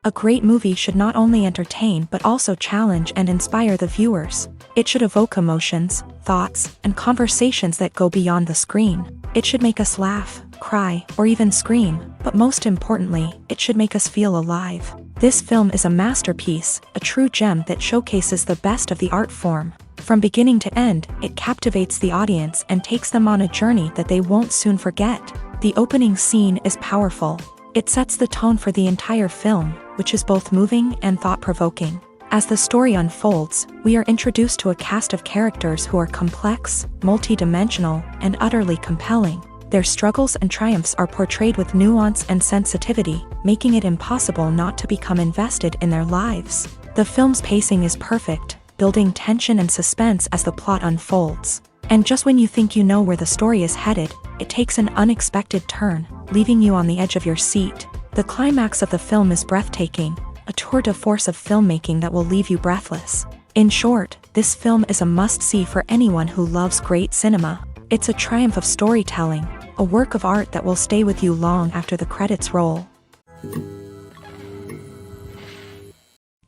A great movie should not only entertain but also challenge and inspire the viewers. It should evoke emotions, thoughts, and conversations that go beyond the screen. It should make us laugh, cry, or even scream, but most importantly, it should make us feel alive. This film is a masterpiece, a true gem that showcases the best of the art form. From beginning to end, it captivates the audience and takes them on a journey that they won't soon forget. The opening scene is powerful. It sets the tone for the entire film, which is both moving and thought-provoking. As the story unfolds, we are introduced to a cast of characters who are complex, multi-dimensional, and utterly compelling. Their struggles and triumphs are portrayed with nuance and sensitivity, making it impossible not to become invested in their lives. The film's pacing is perfect, building tension and suspense as the plot unfolds. And just when you think you know where the story is headed, it takes an unexpected turn, leaving you on the edge of your seat. The climax of the film is breathtaking, a tour de force of filmmaking that will leave you breathless. In short, this film is a must-see for anyone who loves great cinema. It's a triumph of storytelling, a work of art that will stay with you long after the credits roll.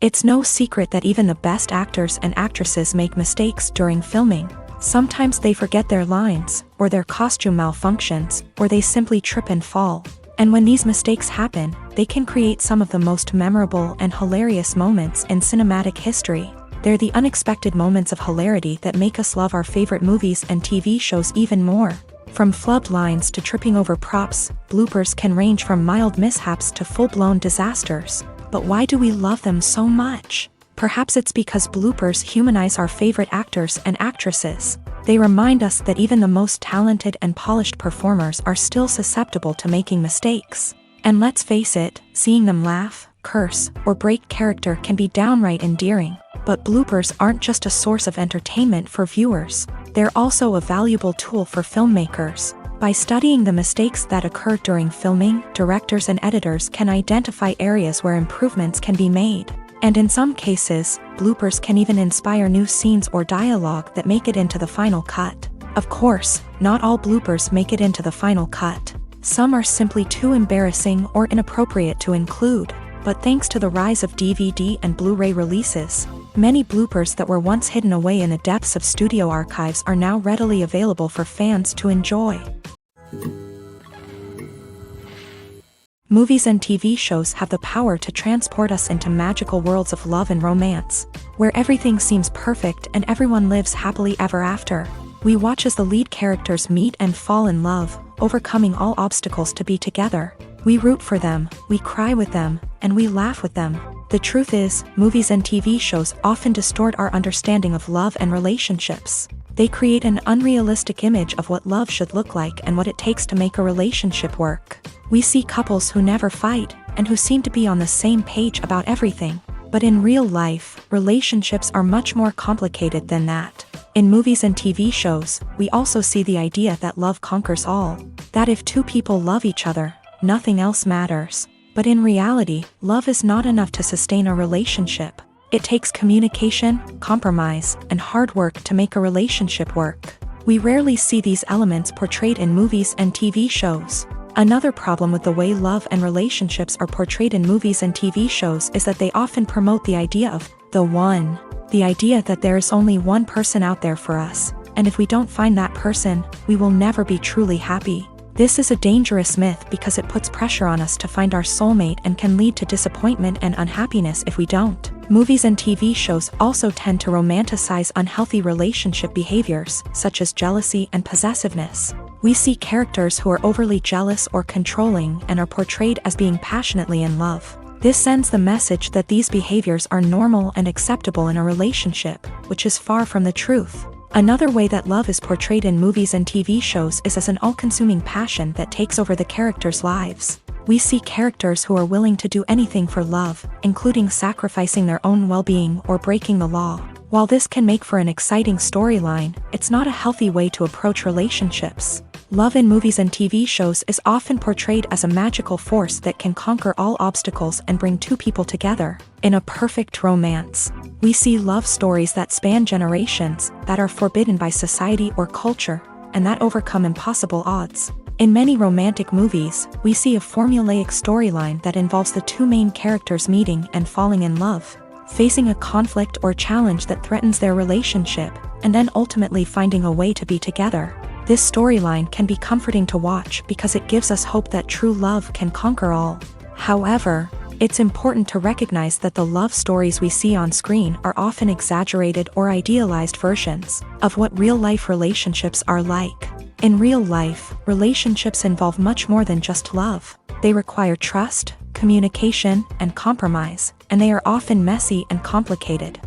It's no secret that even the best actors and actresses make mistakes during filming. Sometimes they forget their lines, or their costume malfunctions, or they simply trip and fall. And when these mistakes happen, they can create some of the most memorable and hilarious moments in cinematic history. They're the unexpected moments of hilarity that make us love our favorite movies and TV shows even more. From flubbed lines to tripping over props, bloopers can range from mild mishaps to full-blown disasters. But why do we love them so much? Perhaps it's because bloopers humanize our favorite actors and actresses. They remind us that even the most talented and polished performers are still susceptible to making mistakes. And let's face it, seeing them laugh, curse, or break character can be downright endearing. But bloopers aren't just a source of entertainment for viewers. They're also a valuable tool for filmmakers. By studying the mistakes that occur during filming, directors and editors can identify areas where improvements can be made. And in some cases, bloopers can even inspire new scenes or dialogue that make it into the final cut. Of course, not all bloopers make it into the final cut. Some are simply too embarrassing or inappropriate to include. But thanks to the rise of DVD and Blu-ray releases, many bloopers that were once hidden away in the depths of studio archives are now readily available for fans to enjoy. Movies and TV shows have the power to transport us into magical worlds of love and romance, where everything seems perfect and everyone lives happily ever after. We watch as the lead characters meet and fall in love, overcoming all obstacles to be together. We root for them, we cry with them, and we laugh with them. The truth is, movies and TV shows often distort our understanding of love and relationships. They create an unrealistic image of what love should look like and what it takes to make a relationship work. We see couples who never fight, and who seem to be on the same page about everything. But in real life, relationships are much more complicated than that. In movies and TV shows, we also see the idea that love conquers all. That if two people love each other, nothing else matters. But in reality, love is not enough to sustain a relationship. It takes communication, compromise, and hard work to make a relationship work. We rarely see these elements portrayed in movies and TV shows. Another problem with the way love and relationships are portrayed in movies and TV shows is that they often promote the idea of the one. The idea that there is only one person out there for us, and if we don't find that person, we will never be truly happy. This is a dangerous myth because it puts pressure on us to find our soulmate and can lead to disappointment and unhappiness if we don't. Movies and TV shows also tend to romanticize unhealthy relationship behaviors, such as jealousy and possessiveness. We see characters who are overly jealous or controlling and are portrayed as being passionately in love. This sends the message that these behaviors are normal and acceptable in a relationship, which is far from the truth. Another way that love is portrayed in movies and TV shows is as an all-consuming passion that takes over the characters' lives. We see characters who are willing to do anything for love, including sacrificing their own well-being or breaking the law. While this can make for an exciting storyline, it's not a healthy way to approach relationships. Love in movies and TV shows is often portrayed as a magical force that can conquer all obstacles and bring two people together in a perfect romance. We see love stories that span generations, that are forbidden by society or culture, and that overcome impossible odds. In many romantic movies, we see a formulaic storyline that involves the two main characters meeting and falling in love, facing a conflict or challenge that threatens their relationship, and then ultimately finding a way to be together. This storyline can be comforting to watch because it gives us hope that true love can conquer all. However, it's important to recognize that the love stories we see on screen are often exaggerated or idealized versions of what real-life relationships are like. In real life, relationships involve much more than just love. They require trust, communication, and compromise, and they are often messy and complicated.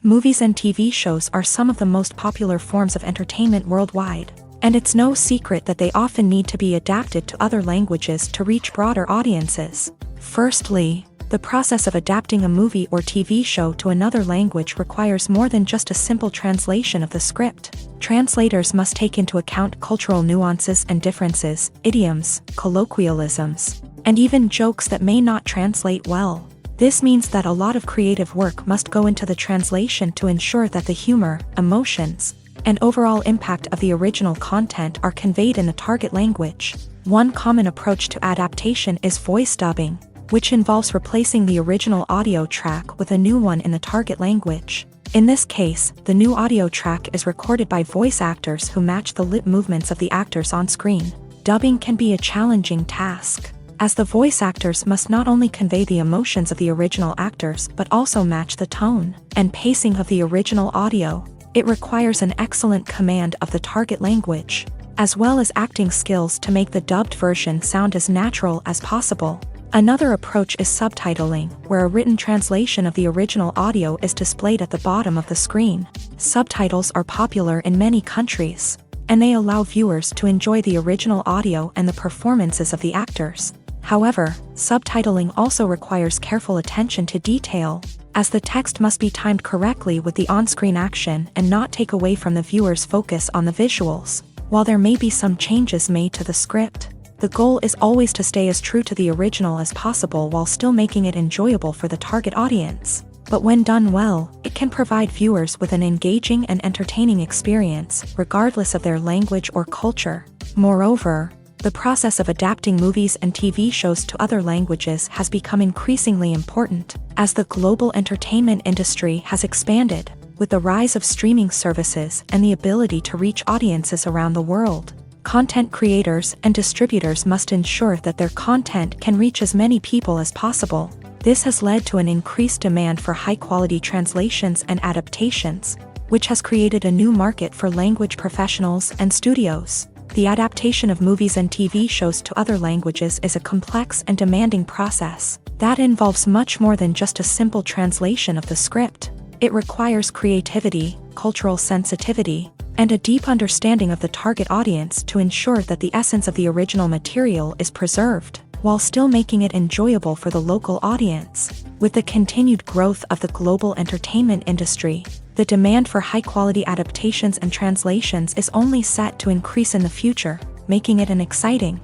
Movies and TV shows are some of the most popular forms of entertainment worldwide, and it's no secret that they often need to be adapted to other languages to reach broader audiences. Firstly, the process of adapting a movie or TV show to another language requires more than just a simple translation of the script. Translators must take into account cultural nuances and differences, idioms, colloquialisms, and even jokes that may not translate well. This means that a lot of creative work must go into the translation to ensure that the humor, emotions, and overall impact of the original content are conveyed in the target language. One common approach to adaptation is voice dubbing, which involves replacing the original audio track with a new one in the target language. In this case, the new audio track is recorded by voice actors who match the lip movements of the actors on screen. Dubbing can be a challenging task, as the voice actors must not only convey the emotions of the original actors but also match the tone and pacing of the original audio. It requires an excellent command of the target language, as well as acting skills to make the dubbed version sound as natural as possible. Another approach is subtitling, where a written translation of the original audio is displayed at the bottom of the screen. Subtitles are popular in many countries, and they allow viewers to enjoy the original audio and the performances of the actors. However, subtitling also requires careful attention to detail, as the text must be timed correctly with the on-screen action and not take away from the viewer's focus on the visuals. While there may be some changes made to the script, the goal is always to stay as true to the original as possible while still making it enjoyable for the target audience. But when done well, it can provide viewers with an engaging and entertaining experience, regardless of their language or culture. Moreover, the process of adapting movies and TV shows to other languages has become increasingly important, as the global entertainment industry has expanded, with the rise of streaming services and the ability to reach audiences around the world. Content creators and distributors must ensure that their content can reach as many people as possible. This has led to an increased demand for high-quality translations and adaptations, which has created a new market for language professionals and studios. The adaptation of movies and TV shows to other languages is a complex and demanding process that involves much more than just a simple translation of the script. It requires creativity, cultural sensitivity, and a deep understanding of the target audience to ensure that the essence of the original material is preserved, while still making it enjoyable for the local audience. With the continued growth of the global entertainment industry, the demand for high-quality adaptations and translations is only set to increase in the future, making it an exciting.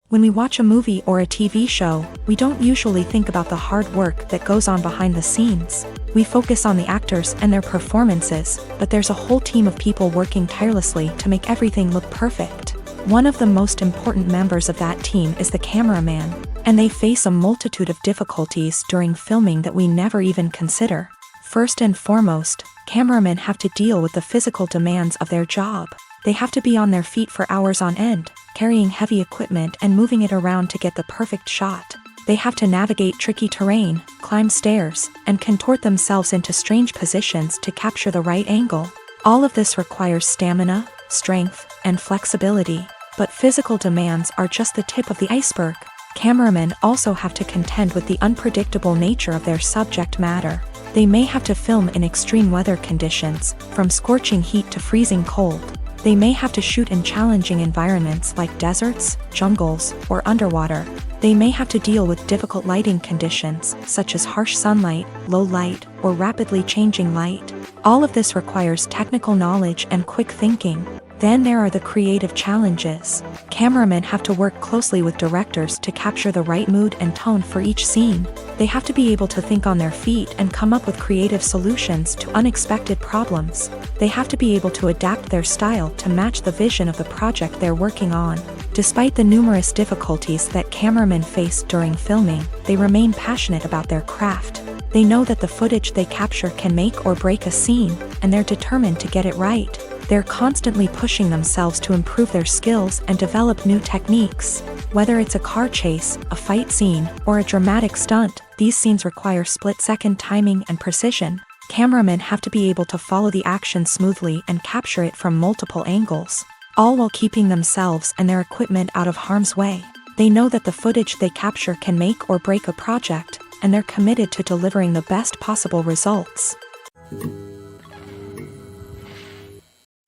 When we watch a movie or a TV show, we don't usually think about the hard work that goes on behind the scenes. We focus on the actors and their performances, but there's a whole team of people working tirelessly to make everything look perfect. One of the most important members of that team is the cameraman, and they face a multitude of difficulties during filming that we never even consider. First and foremost, cameramen have to deal with the physical demands of their job. They have to be on their feet for hours on end, carrying heavy equipment and moving it around to get the perfect shot. They have to navigate tricky terrain, climb stairs, and contort themselves into strange positions to capture the right angle. All of this requires stamina, strength, and flexibility. But physical demands are just the tip of the iceberg. Cameramen also have to contend with the unpredictable nature of their subject matter. They may have to film in extreme weather conditions, from scorching heat to freezing cold. They may have to shoot in challenging environments like deserts, jungles, or underwater. They may have to deal with difficult lighting conditions, such as harsh sunlight, low light, or rapidly changing light. All of this requires technical knowledge and quick thinking. Then there are the creative challenges. Cameramen have to work closely with directors to capture the right mood and tone for each scene. They have to be able to think on their feet and come up with creative solutions to unexpected problems. They have to be able to adapt their style to match the vision of the project they're working on. Despite the numerous difficulties that cameramen face during filming, they remain passionate about their craft. They know that the footage they capture can make or break a scene, and they're determined to get it right. They're constantly pushing themselves to improve their skills and develop new techniques. Whether it's a car chase, a fight scene, or a dramatic stunt, these scenes require split-second timing and precision. Cameramen have to be able to follow the action smoothly and capture it from multiple angles, all while keeping themselves and their equipment out of harm's way. They know that the footage they capture can make or break a project, and they're committed to delivering the best possible results.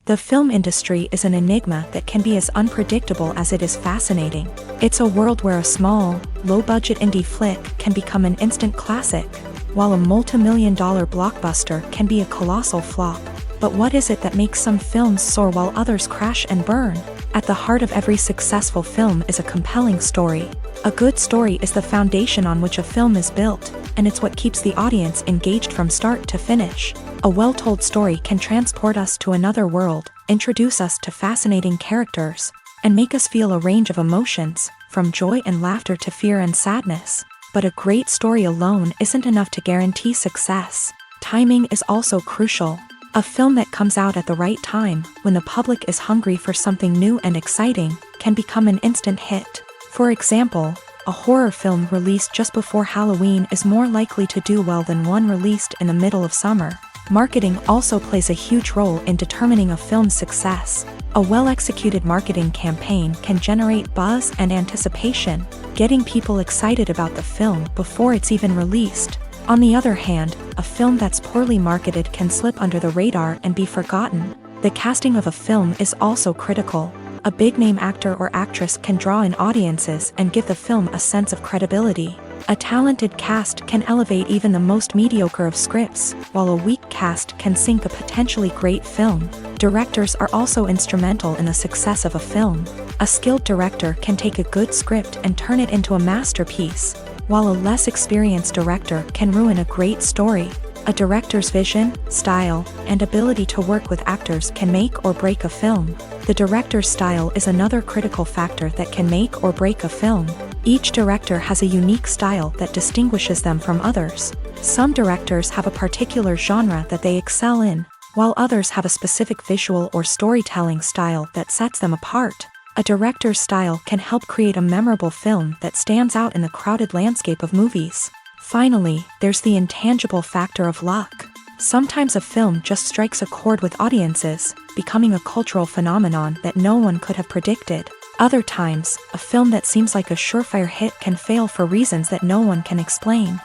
The film industry is an enigma that can be as unpredictable as it is fascinating. It's a world where a small, low-budget indie flick can become an instant classic, while a multi-million-dollar blockbuster can be a colossal flop. But what is it that makes some films soar while others crash and burn? At the heart of every successful film is a compelling story. A good story is the foundation on which a film is built, and it's what keeps the audience engaged from start to finish. A well-told story can transport us to another world, introduce us to fascinating characters, and make us feel a range of emotions, from joy and laughter to fear and sadness. But a great story alone isn't enough to guarantee success. Timing is also crucial. A film that comes out at the right time, when the public is hungry for something new and exciting, can become an instant hit. For example, a horror film released just before Halloween is more likely to do well than one released in the middle of summer. Marketing also plays a huge role in determining a film's success. A well-executed marketing campaign can generate buzz and anticipation, getting people excited about the film before it's even released. On the other hand, a film that's poorly marketed can slip under the radar and be forgotten. The casting of a film is also critical. A big-name actor or actress can draw in audiences and give the film a sense of credibility. A talented cast can elevate even the most mediocre of scripts, while a weak cast can sink a potentially great film. Directors are also instrumental in the success of a film. A skilled director can take a good script and turn it into a masterpiece, while a less experienced director can ruin a great story. A director's vision, style, and ability to work with actors can make or break a film. The director's style is another critical factor that can make or break a film. Each director has a unique style that distinguishes them from others. Some directors have a particular genre that they excel in, while others have a specific visual or storytelling style that sets them apart. A director's style can help create a memorable film that stands out in the crowded landscape of movies. Finally, there's the intangible factor of luck. Sometimes a film just strikes a chord with audiences, becoming a cultural phenomenon that no one could have predicted. Other times, a film that seems like a surefire hit can fail for reasons that no one can explain.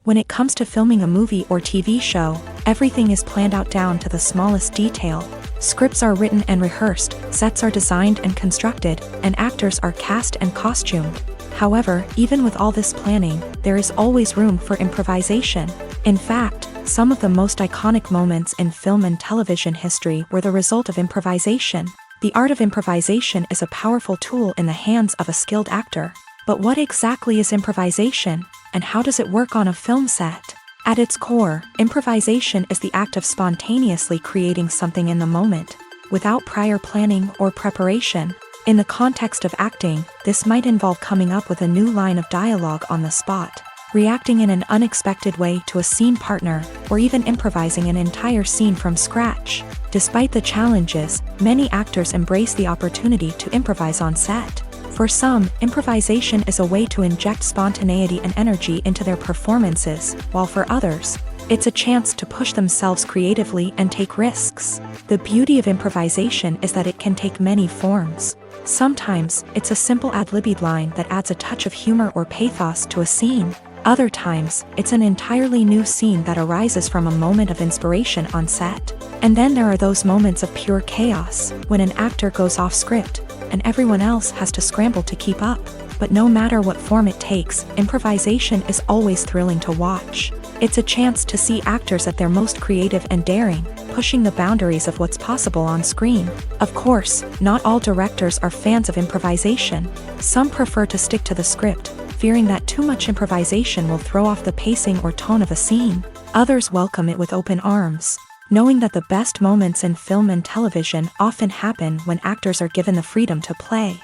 When it comes to filming a movie or TV show, everything is planned out down to the smallest detail. Scripts are written and rehearsed, sets are designed and constructed, and actors are cast and costumed. However, even with all this planning, there is always room for improvisation. In fact, some of the most iconic moments in film and television history were the result of improvisation. The art of improvisation is a powerful tool in the hands of a skilled actor. But what exactly is improvisation, and how does it work on a film set? At its core, improvisation is the act of spontaneously creating something in the moment, without prior planning or preparation. In the context of acting, this might involve coming up with a new line of dialogue on the spot, reacting in an unexpected way to a scene partner, or even improvising an entire scene from scratch. Despite the challenges, many actors embrace the opportunity to improvise on set. For some, improvisation is a way to inject spontaneity and energy into their performances, while for others, it's a chance to push themselves creatively and take risks. The beauty of improvisation is that it can take many forms. Sometimes, it's a simple ad-libbed line that adds a touch of humor or pathos to a scene. Other times, it's an entirely new scene that arises from a moment of inspiration on set. And then there are those moments of pure chaos, when an actor goes off script, and everyone else has to scramble to keep up. But no matter what form it takes, improvisation is always thrilling to watch. It's a chance to see actors at their most creative and daring, pushing the boundaries of what's possible on screen. Of course, not all directors are fans of improvisation. Some prefer to stick to the script, fearing that too much improvisation will throw off the pacing or tone of a scene. Others welcome it with open arms, knowing that the best moments in film and television often happen when actors are given the freedom to play.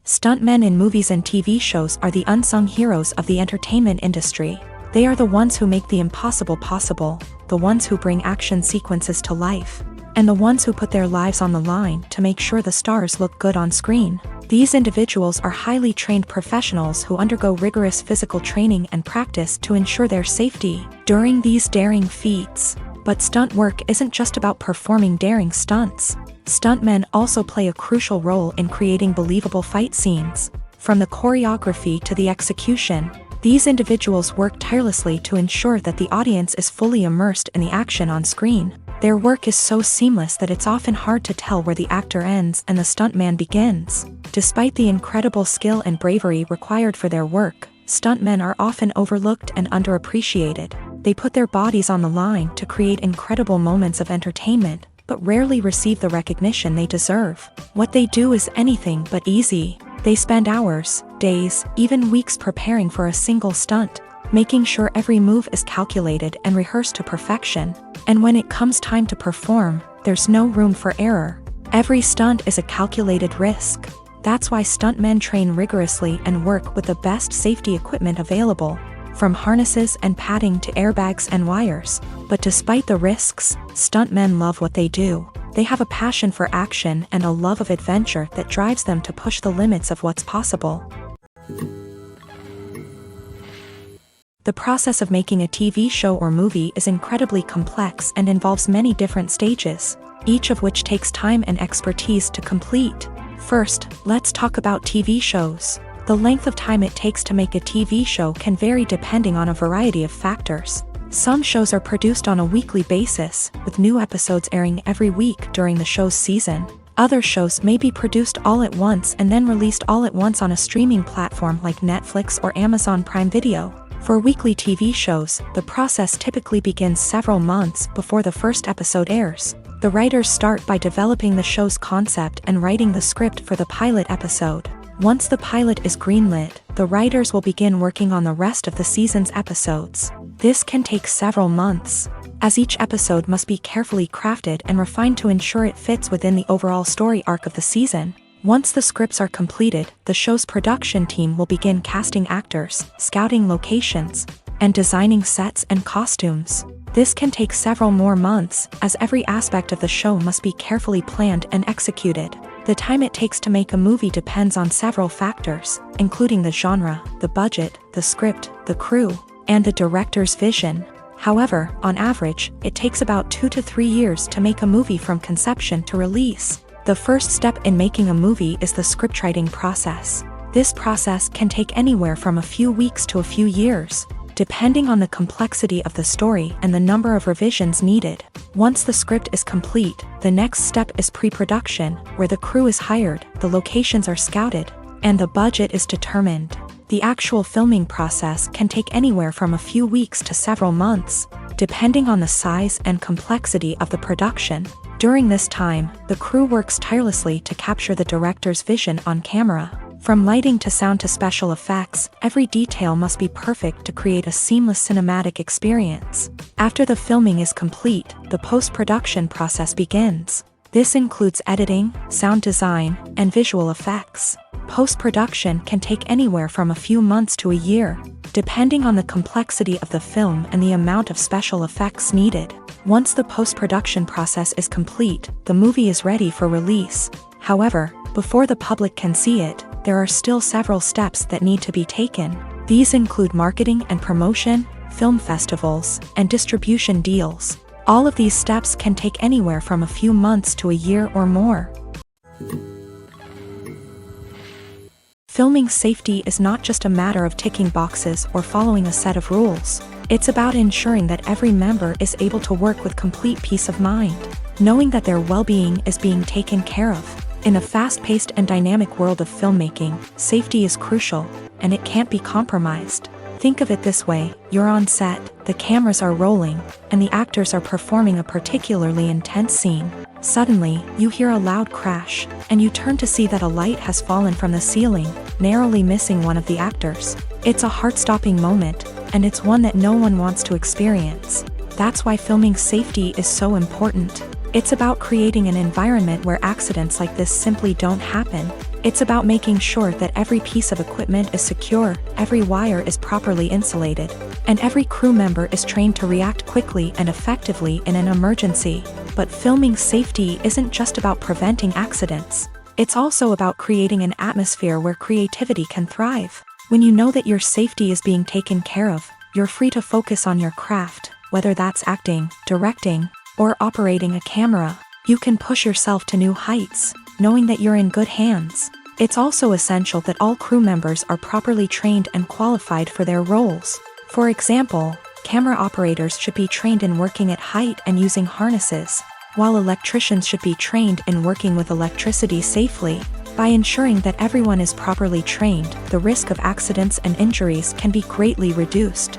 Stuntmen in movies and TV shows are the unsung heroes of the entertainment industry. They are the ones who make the impossible possible, the ones who bring action sequences to life, and the ones who put their lives on the line to make sure the stars look good on screen. These individuals are highly trained professionals who undergo rigorous physical training and practice to ensure their safety during these daring feats. But stunt work isn't just about performing daring stunts. Stuntmen also play a crucial role in creating believable fight scenes. From the choreography to the execution, these individuals work tirelessly to ensure that the audience is fully immersed in the action on screen. Their work is so seamless that it's often hard to tell where the actor ends and the stuntman begins. Despite the incredible skill and bravery required for their work, stuntmen are often overlooked and underappreciated. They put their bodies on the line to create incredible moments of entertainment, but rarely receive the recognition they deserve. What they do is anything but easy. They spend hours, days, even weeks preparing for a single stunt, making sure every move is calculated and rehearsed to perfection. And when it comes time to perform, there's no room for error. Every stunt is a calculated risk. That's why stuntmen train rigorously and work with the best safety equipment available, from harnesses and padding to airbags and wires. But despite the risks, stuntmen love what they do. They have a passion for action and a love of adventure that drives them to push the limits of what's possible. The process of making a TV show or movie is incredibly complex and involves many different stages, each of which takes time and expertise to complete. First, let's talk about TV shows. The length of time it takes to make a TV show can vary depending on a variety of factors. Some shows are produced on a weekly basis, with new episodes airing every week during the show's season. Other shows may be produced all at once and then released all at once on a streaming platform like Netflix or Amazon Prime Video. For weekly TV shows, the process typically begins several months before the first episode airs. The writers start by developing the show's concept and writing the script for the pilot episode. Once the pilot is greenlit, the writers will begin working on the rest of the season's episodes. This can take several months, as each episode must be carefully crafted and refined to ensure it fits within the overall story arc of the season. Once the scripts are completed, the show's production team will begin casting actors, scouting locations, and designing sets and costumes. This can take several more months, as every aspect of the show must be carefully planned and executed. The time it takes to make a movie depends on several factors, including the genre, the budget, the script, the crew, and the director's vision. However, on average, it takes about 2 to 3 years to make a movie from conception to release. The first step in making a movie is the scriptwriting process. This process can take anywhere from a few weeks to a few years, depending on the complexity of the story and the number of revisions needed. Once the script is complete, the next step is pre-production, where the crew is hired, the locations are scouted, and the budget is determined. The actual filming process can take anywhere from a few weeks to several months, depending on the size and complexity of the production. During this time, the crew works tirelessly to capture the director's vision on camera. From lighting to sound to special effects, every detail must be perfect to create a seamless cinematic experience. After the filming is complete, the post-production process begins. This includes editing, sound design, and visual effects. Post-production can take anywhere from a few months to a year, depending on the complexity of the film and the amount of special effects needed. Once the post-production process is complete, the movie is ready for release. However, before the public can see it, there are still several steps that need to be taken. These include marketing and promotion, film festivals, and distribution deals. All of these steps can take anywhere from a few months to a year or more. Filming safety is not just a matter of ticking boxes or following a set of rules. It's about ensuring that every member is able to work with complete peace of mind, knowing that their well-being is being taken care of. In a fast-paced and dynamic world of filmmaking, safety is crucial, and it can't be compromised. Think of it this way, you're on set, the cameras are rolling, and the actors are performing a particularly intense scene. Suddenly, you hear a loud crash, and you turn to see that a light has fallen from the ceiling, narrowly missing one of the actors. It's a heart-stopping moment, and it's one that no one wants to experience. That's why filming safety is so important. It's about creating an environment where accidents like this simply don't happen. It's about making sure that every piece of equipment is secure, every wire is properly insulated, and every crew member is trained to react quickly and effectively in an emergency. But filming safety isn't just about preventing accidents. It's also about creating an atmosphere where creativity can thrive. When you know that your safety is being taken care of, you're free to focus on your craft, whether that's acting, directing, or operating a camera. You can push yourself to new heights, knowing that you're in good hands. It's also essential that all crew members are properly trained and qualified for their roles. For example, camera operators should be trained in working at height and using harnesses, while electricians should be trained in working with electricity safely. By ensuring that everyone is properly trained, the risk of accidents and injuries can be greatly reduced.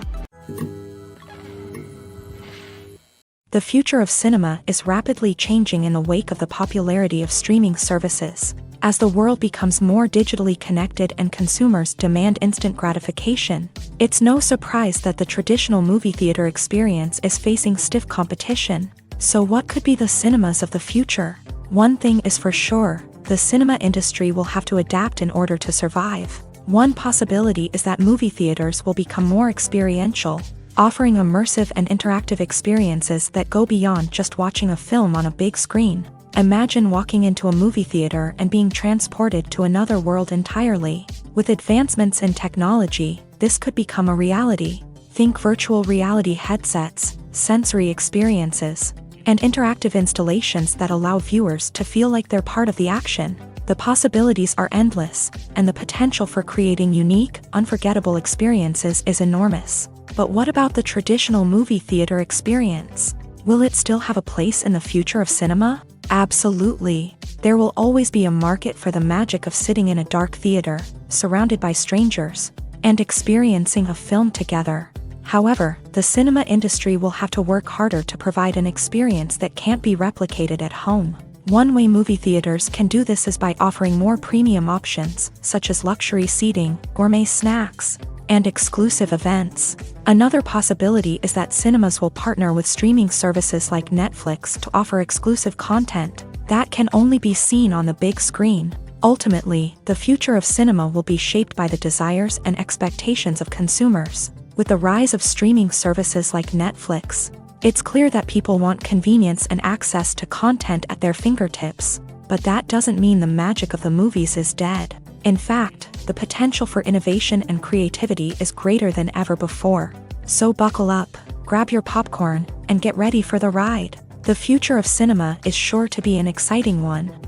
The future of cinema is rapidly changing in the wake of the popularity of streaming services. As the world becomes more digitally connected and consumers demand instant gratification, it's no surprise that the traditional movie theater experience is facing stiff competition. So what could be the cinemas of the future? One thing is for sure, the cinema industry will have to adapt in order to survive. One possibility is that movie theaters will become more experiential, offering immersive and interactive experiences that go beyond just watching a film on a big screen. Imagine walking into a movie theater and being transported to another world entirely. With advancements in technology, this could become a reality. Think virtual reality headsets, sensory experiences, and interactive installations that allow viewers to feel like they're part of the action. The possibilities are endless, and the potential for creating unique, unforgettable experiences is enormous. But what about the traditional movie theater experience? Will it still have a place in the future of cinema? Absolutely. There will always be a market for the magic of sitting in a dark theater, surrounded by strangers, and experiencing a film together. However, the cinema industry will have to work harder to provide an experience that can't be replicated at home. One way movie theaters can do this is by offering more premium options, such as luxury seating, gourmet snacks, and exclusive events. Another possibility is that cinemas will partner with streaming services like Netflix to offer exclusive content that can only be seen on the big screen. Ultimately, the future of cinema will be shaped by the desires and expectations of consumers. With the rise of streaming services like Netflix, it's clear that people want convenience and access to content at their fingertips. But that doesn't mean the magic of the movies is dead. In fact, the potential for innovation and creativity is greater than ever before. So buckle up, grab your popcorn, and get ready for the ride. The future of cinema is sure to be an exciting one.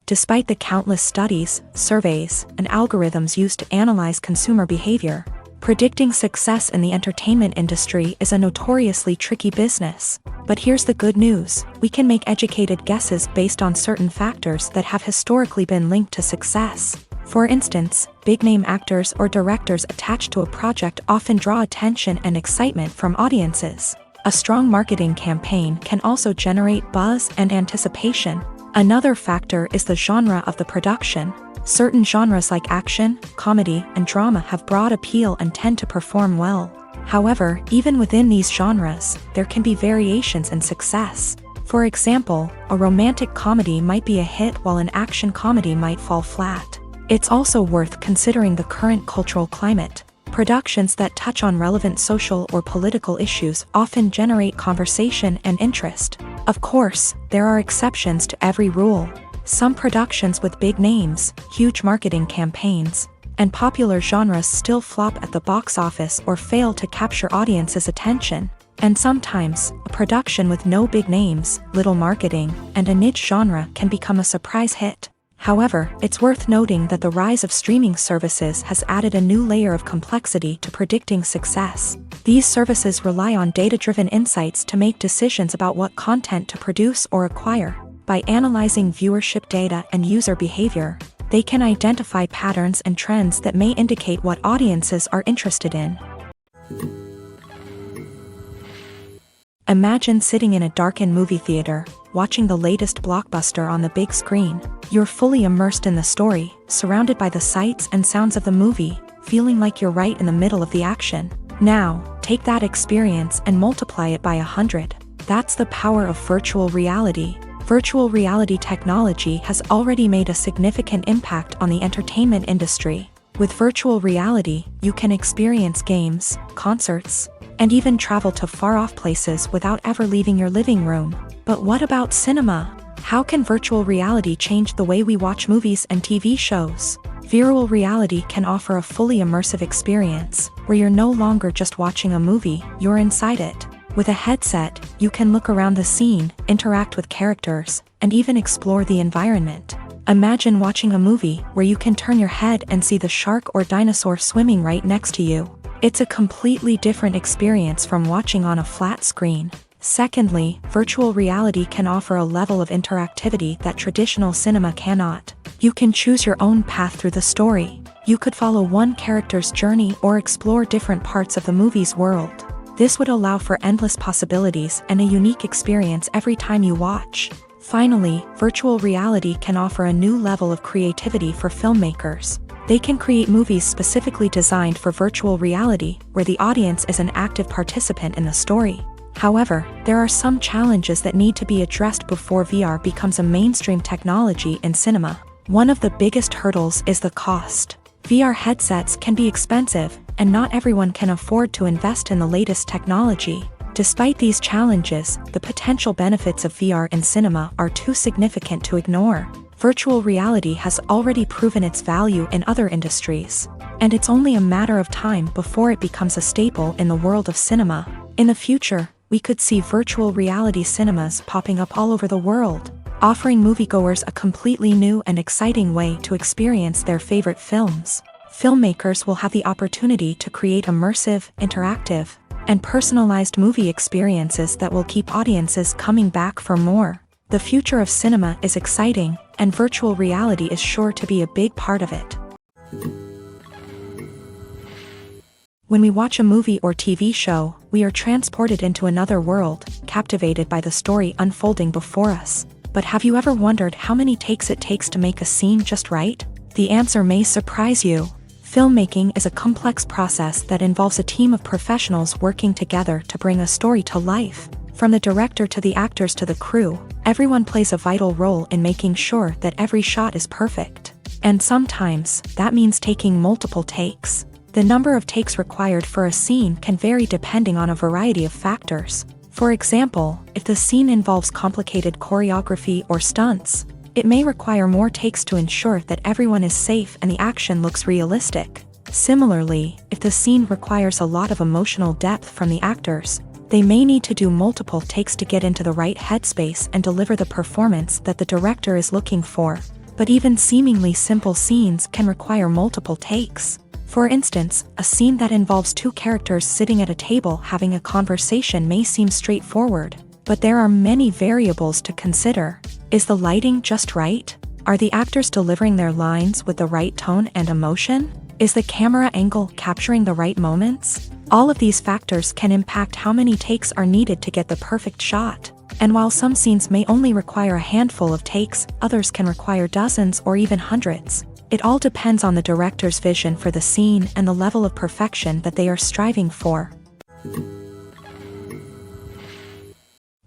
Despite the countless studies, surveys, and algorithms used to analyze consumer behavior, predicting success in the entertainment industry is a notoriously tricky business. But here's the good news, we can make educated guesses based on certain factors that have historically been linked to success. For instance, big-name actors or directors attached to a project often draw attention and excitement from audiences. A strong marketing campaign can also generate buzz and anticipation. Another factor is the genre of the production. Certain genres like action, comedy, and drama have broad appeal and tend to perform well. However, even within these genres, there can be variations in success. For example, a romantic comedy might be a hit while an action comedy might fall flat. It's also worth considering the current cultural climate. Productions that touch on relevant social or political issues often generate conversation and interest. Of course, there are exceptions to every rule. Some productions with big names, huge marketing campaigns, and popular genres still flop at the box office or fail to capture audiences' attention. And sometimes, a production with no big names, little marketing, and a niche genre can become a surprise hit. However, it's worth noting that the rise of streaming services has added a new layer of complexity to predicting success. These services rely on data-driven insights to make decisions about what content to produce or acquire. By analyzing viewership data and user behavior, They can identify patterns and trends that may indicate what audiences are interested in. Imagine sitting in a darkened movie theater, watching the latest blockbuster on the big screen. You're fully immersed in the story, surrounded by the sights and sounds of the movie, feeling like you're right in the middle of the action. Now, take that experience and multiply it by 100. That's the power of virtual reality. Virtual reality technology has already made a significant impact on the entertainment industry. With virtual reality, you can experience games, concerts, and even travel to far-off places without ever leaving your living room. But what about cinema? How can virtual reality change the way we watch movies and TV shows? Virtual reality can offer a fully immersive experience, where you're no longer just watching a movie, you're inside it. With a headset, you can look around the scene, interact with characters, and even explore the environment. Imagine watching a movie where you can turn your head and see the shark or dinosaur swimming right next to you. It's a completely different experience from watching on a flat screen. Secondly, virtual reality can offer a level of interactivity that traditional cinema cannot. You can choose your own path through the story. You could follow one character's journey or explore different parts of the movie's world. This would allow for endless possibilities and a unique experience every time you watch. Finally, virtual reality can offer a new level of creativity for filmmakers. They can create movies specifically designed for virtual reality, where the audience is an active participant in the story. However, there are some challenges that need to be addressed before VR becomes a mainstream technology in cinema. One of the biggest hurdles is the cost. VR headsets can be expensive, and not everyone can afford to invest in the latest technology. Despite these challenges, the potential benefits of VR in cinema are too significant to ignore. Virtual reality has already proven its value in other industries, and it's only a matter of time before it becomes a staple in the world of cinema. In the future, we could see virtual reality cinemas popping up all over the world, offering moviegoers a completely new and exciting way to experience their favorite films. Filmmakers will have the opportunity to create immersive, interactive, and personalized movie experiences that will keep audiences coming back for more. The future of cinema is exciting, and virtual reality is sure to be a big part of it. When we watch a movie or TV show, we are transported into another world, captivated by the story unfolding before us. But have you ever wondered how many takes it takes to make a scene just right? The answer may surprise you. Filmmaking is a complex process that involves a team of professionals working together to bring a story to life. From the director to the actors to the crew, everyone plays a vital role in making sure that every shot is perfect. And sometimes, that means taking multiple takes. The number of takes required for a scene can vary depending on a variety of factors. For example, if the scene involves complicated choreography or stunts, it may require more takes to ensure that everyone is safe and the action looks realistic. Similarly, if the scene requires a lot of emotional depth from the actors, they may need to do multiple takes to get into the right headspace and deliver the performance that the director is looking for. But even seemingly simple scenes can require multiple takes. For instance, a scene that involves two characters sitting at a table having a conversation may seem straightforward, but there are many variables to consider. Is the lighting just right? Are the actors delivering their lines with the right tone and emotion? Is the camera angle capturing the right moments? All of these factors can impact how many takes are needed to get the perfect shot. And while some scenes may only require a handful of takes, others can require dozens or even hundreds. It all depends on the director's vision for the scene and the level of perfection that they are striving for.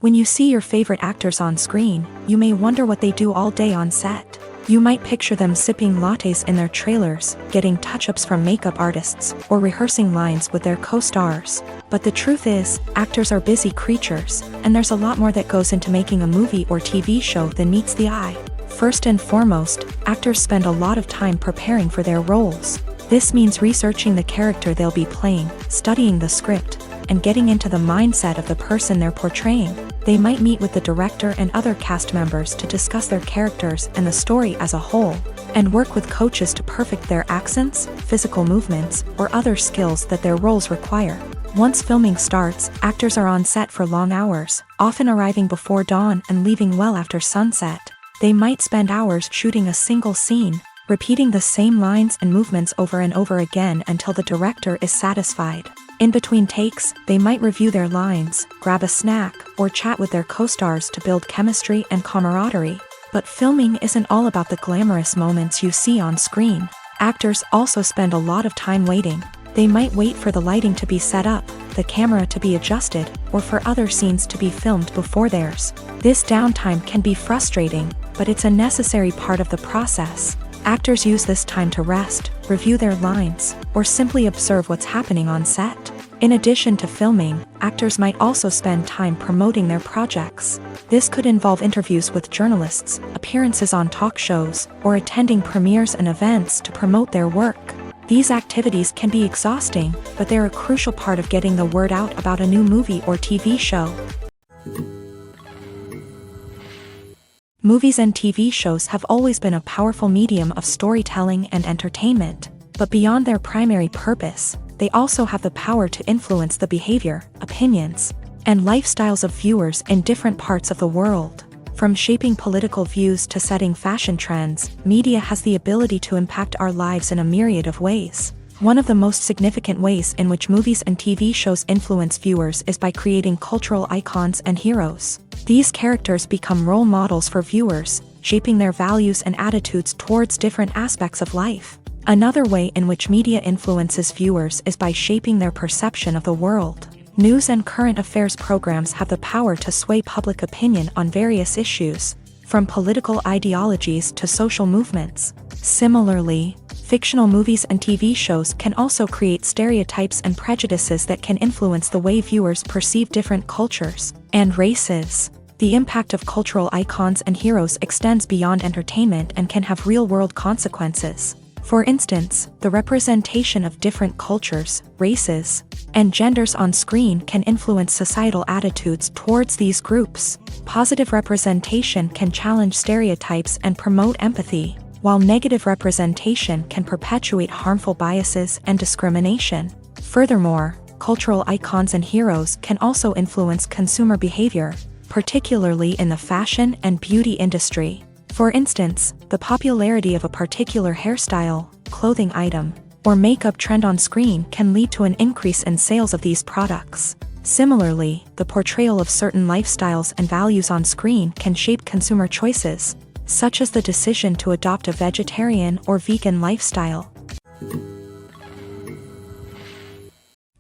When you see your favorite actors on screen, you may wonder what they do all day on set. You might picture them sipping lattes in their trailers, getting touch-ups from makeup artists, or rehearsing lines with their co-stars. But the truth is, actors are busy creatures, and there's a lot more that goes into making a movie or TV show than meets the eye. First and foremost, actors spend a lot of time preparing for their roles. This means researching the character they'll be playing, studying the script, and getting into the mindset of the person they're portraying. They might meet with the director and other cast members to discuss their characters and the story as a whole, and work with coaches to perfect their accents, physical movements, or other skills that their roles require. Once filming starts, actors are on set for long hours, often arriving before dawn and leaving well after sunset. They might spend hours shooting a single scene, repeating the same lines and movements over and over again until the director is satisfied. In between takes, they might review their lines, grab a snack, or chat with their co-stars to build chemistry and camaraderie. But filming isn't all about the glamorous moments you see on screen. Actors also spend a lot of time waiting. They might wait for the lighting to be set up, the camera to be adjusted, or for other scenes to be filmed before theirs. This downtime can be frustrating, but it's a necessary part of the process. Actors use this time to rest, review their lines, or simply observe what's happening on set. In addition to filming, actors might also spend time promoting their projects. This could involve interviews with journalists, appearances on talk shows, or attending premieres and events to promote their work. These activities can be exhausting, but they're a crucial part of getting the word out about a new movie or TV show. Movies and TV shows have always been a powerful medium of storytelling and entertainment, but beyond their primary purpose, they also have the power to influence the behavior, opinions, and lifestyles of viewers in different parts of the world. From shaping political views to setting fashion trends, media has the ability to impact our lives in a myriad of ways. One of the most significant ways in which movies and TV shows influence viewers is by creating cultural icons and heroes. These characters become role models for viewers, shaping their values and attitudes towards different aspects of life. Another way in which media influences viewers is by shaping their perception of the world. News and current affairs programs have the power to sway public opinion on various issues, from political ideologies to social movements. Similarly, fictional movies and TV shows can also create stereotypes and prejudices that can influence the way viewers perceive different cultures and races. The impact of cultural icons and heroes extends beyond entertainment and can have real-world consequences. For instance, the representation of different cultures, races, and genders on screen can influence societal attitudes towards these groups. Positive representation can challenge stereotypes and promote empathy, while negative representation can perpetuate harmful biases and discrimination. Furthermore, cultural icons and heroes can also influence consumer behavior, particularly in the fashion and beauty industry. For instance, the popularity of a particular hairstyle, clothing item, or makeup trend on screen can lead to an increase in sales of these products. Similarly, the portrayal of certain lifestyles and values on screen can shape consumer choices, such as the decision to adopt a vegetarian or vegan lifestyle.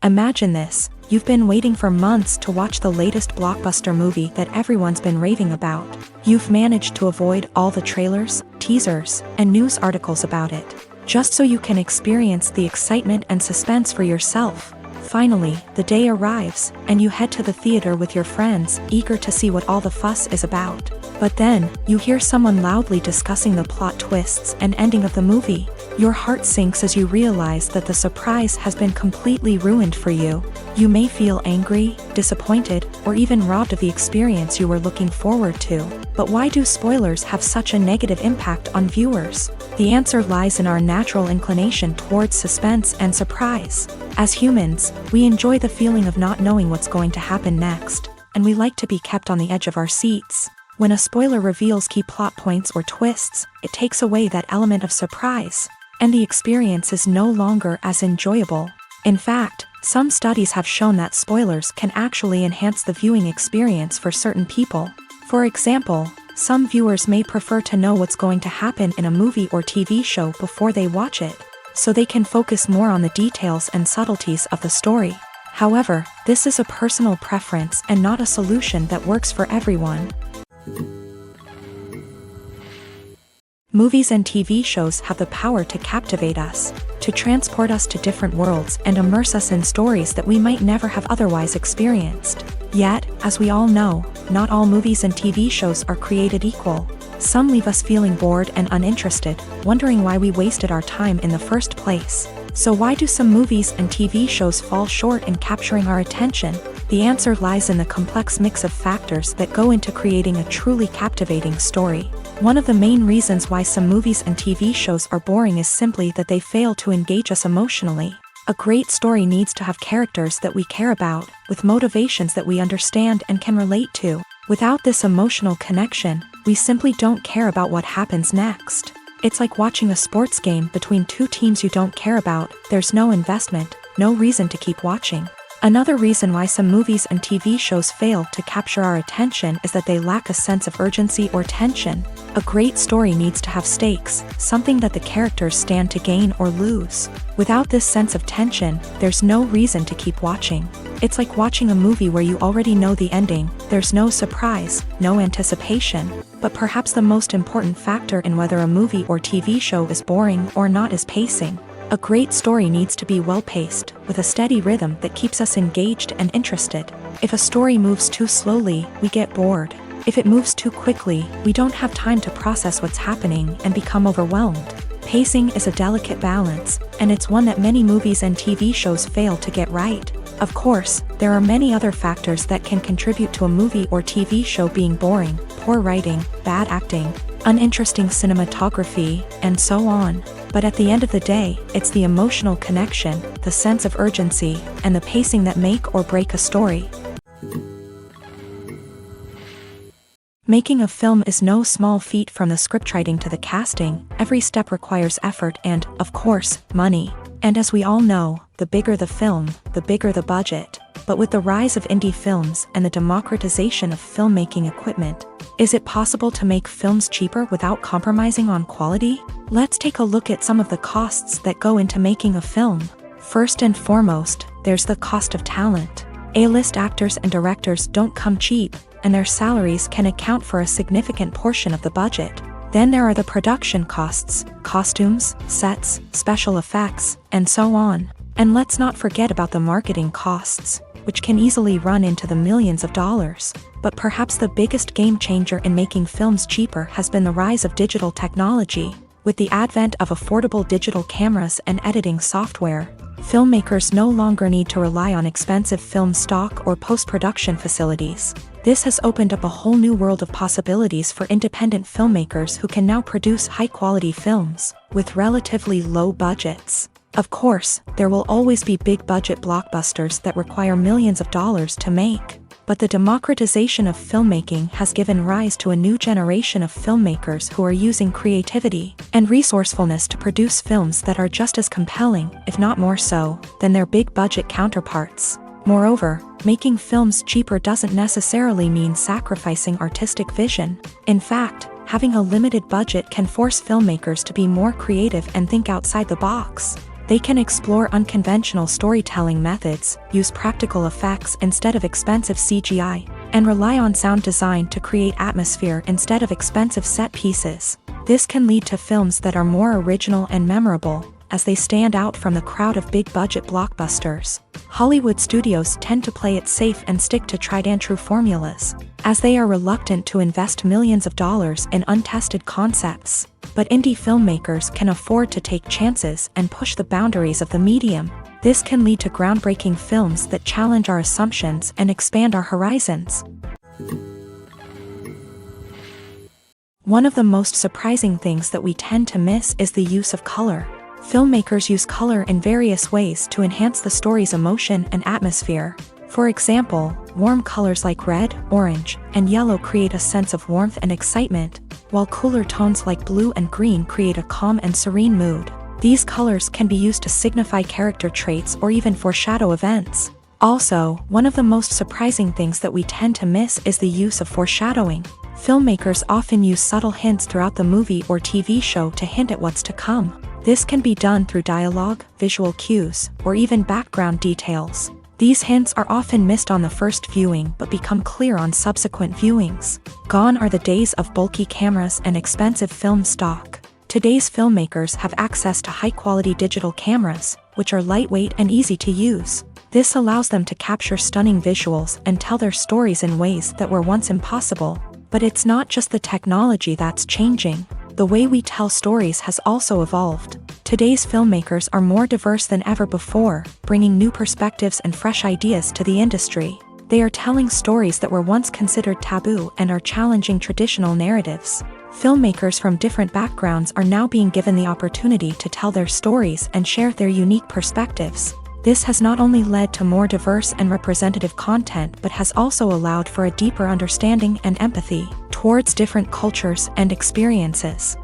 Imagine this: you've been waiting for months to watch the latest blockbuster movie that everyone's been raving about. You've managed to avoid all the trailers, teasers, and news articles about it, just so you can experience the excitement and suspense for yourself. Finally, the day arrives, and you head to the theater with your friends, eager to see what all the fuss is about. But then, you hear someone loudly discussing the plot twists and ending of the movie. Your heart sinks as you realize that the surprise has been completely ruined for you. You may feel angry, disappointed, or even robbed of the experience you were looking forward to. But why do spoilers have such a negative impact on viewers? The answer lies in our natural inclination towards suspense and surprise. As humans, we enjoy the feeling of not knowing what's going to happen next, and we like to be kept on the edge of our seats. When a spoiler reveals key plot points or twists, it takes away that element of surprise, and the experience is no longer as enjoyable. In fact, some studies have shown that spoilers can actually enhance the viewing experience for certain people. For example, some viewers may prefer to know what's going to happen in a movie or TV show before they watch it, so they can focus more on the details and subtleties of the story. However, this is a personal preference and not a solution that works for everyone. Movies and TV shows have the power to captivate us, to transport us to different worlds and immerse us in stories that we might never have otherwise experienced. Yet, as we all know, not all movies and TV shows are created equal. Some leave us feeling bored and uninterested, wondering why we wasted our time in the first place. So why do some movies and TV shows fall short in capturing our attention? The answer lies in the complex mix of factors that go into creating a truly captivating story. One of the main reasons why some movies and TV shows are boring is simply that they fail to engage us emotionally. A great story needs to have characters that we care about, with motivations that we understand and can relate to. Without this emotional connection, we simply don't care about what happens next. It's like watching a sports game between two teams you don't care about. There's no investment, no reason to keep watching. Another reason why some movies and TV shows fail to capture our attention is that they lack a sense of urgency or tension. A great story needs to have stakes, something that the characters stand to gain or lose. Without this sense of tension, there's no reason to keep watching. It's like watching a movie where you already know the ending. There's no surprise, no anticipation. But perhaps the most important factor in whether a movie or TV show is boring or not is pacing. A great story needs to be well-paced, with a steady rhythm that keeps us engaged and interested. If a story moves too slowly, we get bored. If it moves too quickly, we don't have time to process what's happening and become overwhelmed. Pacing is a delicate balance, and it's one that many movies and TV shows fail to get right. Of course, there are many other factors that can contribute to a movie or TV show being boring: poor writing, bad acting, uninteresting cinematography, and so on. But at the end of the day, it's the emotional connection, the sense of urgency, and the pacing that make or break a story. Making a film is no small feat. From the scriptwriting to the casting, every step requires effort and, of course, money. And as we all know, the bigger the film, the bigger the budget. But with the rise of indie films and the democratization of filmmaking equipment, is it possible to make films cheaper without compromising on quality? Let's take a look at some of the costs that go into making a film. First and foremost, there's the cost of talent. A-list actors and directors don't come cheap, and their salaries can account for a significant portion of the budget. Then there are the production costs, costumes, sets, special effects, and so on. And let's not forget about the marketing costs, which can easily run into the millions of dollars. But perhaps the biggest game changer in making films cheaper has been the rise of digital technology. With the advent of affordable digital cameras and editing software, filmmakers no longer need to rely on expensive film stock or post-production facilities. This has opened up a whole new world of possibilities for independent filmmakers who can now produce high-quality films with relatively low budgets. Of course, there will always be big-budget blockbusters that require millions of dollars to make. But the democratization of filmmaking has given rise to a new generation of filmmakers who are using creativity and resourcefulness to produce films that are just as compelling, if not more so, than their big-budget counterparts. Moreover, making films cheaper doesn't necessarily mean sacrificing artistic vision. In fact, having a limited budget can force filmmakers to be more creative and think outside the box. They can explore unconventional storytelling methods, use practical effects instead of expensive CGI, and rely on sound design to create atmosphere instead of expensive set pieces. This can lead to films that are more original and memorable, as they stand out from the crowd of big-budget blockbusters. Hollywood studios tend to play it safe and stick to tried-and-true formulas, as they are reluctant to invest millions of dollars in untested concepts. But indie filmmakers can afford to take chances and push the boundaries of the medium. This can lead to groundbreaking films that challenge our assumptions and expand our horizons. One of the most surprising things that we tend to miss is the use of color. Filmmakers use color in various ways to enhance the story's emotion and atmosphere. For example, warm colors like red, orange, and yellow create a sense of warmth and excitement, while cooler tones like blue and green create a calm and serene mood. These colors can be used to signify character traits or even foreshadow events. Also, one of the most surprising things that we tend to miss is the use of foreshadowing. Filmmakers often use subtle hints throughout the movie or TV show to hint at what's to come. This can be done through dialogue, visual cues, or even background details. These hints are often missed on the first viewing but become clear on subsequent viewings. Gone are the days of bulky cameras and expensive film stock. Today's filmmakers have access to high-quality digital cameras, which are lightweight and easy to use. This allows them to capture stunning visuals and tell their stories in ways that were once impossible. But it's not just the technology that's changing. The way we tell stories has also evolved. Today's filmmakers are more diverse than ever before, bringing new perspectives and fresh ideas to the industry. They are telling stories that were once considered taboo and are challenging traditional narratives. Filmmakers from different backgrounds are now being given the opportunity to tell their stories and share their unique perspectives. This has not only led to more diverse and representative content but has also allowed for a deeper understanding and empathy towards different cultures and experiences.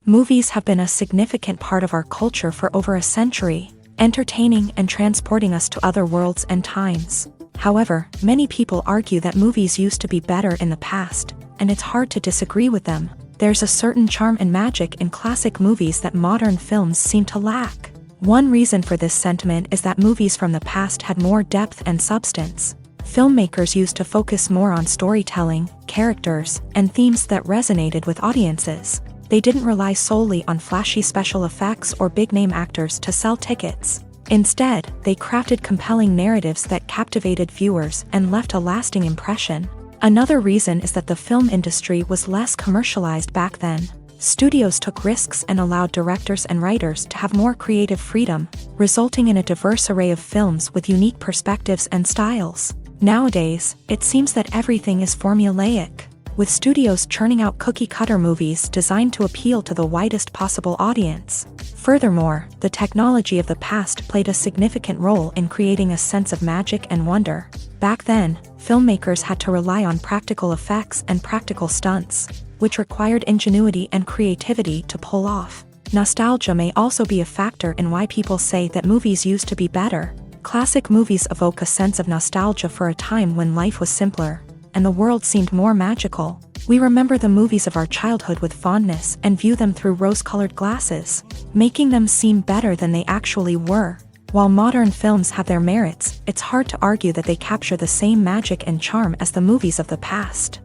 Movies have been a significant part of our culture for over a century, entertaining and transporting us to other worlds and times. However, many people argue that movies used to be better in the past, and it's hard to disagree with them. There's a certain charm and magic in classic movies that modern films seem to lack. One reason for this sentiment is that movies from the past had more depth and substance. Filmmakers used to focus more on storytelling, characters, and themes that resonated with audiences. They didn't rely solely on flashy special effects or big-name actors to sell tickets. Instead, they crafted compelling narratives that captivated viewers and left a lasting impression. Another reason is that the film industry was less commercialized back then. Studios took risks and allowed directors and writers to have more creative freedom, resulting in a diverse array of films with unique perspectives and styles. Nowadays, it seems that everything is formulaic, with studios churning out cookie-cutter movies designed to appeal to the widest possible audience. Furthermore, the technology of the past played a significant role in creating a sense of magic and wonder. Back then, filmmakers had to rely on practical effects and practical stunts, which required ingenuity and creativity to pull off. Nostalgia may also be a factor in why people say that movies used to be better. Classic movies evoke a sense of nostalgia for a time when life was simpler, and the world seemed more magical. We remember the movies of our childhood with fondness and view them through rose-colored glasses, making them seem better than they actually were. While modern films have their merits, it's hard to argue that they capture the same magic and charm as the movies of the past.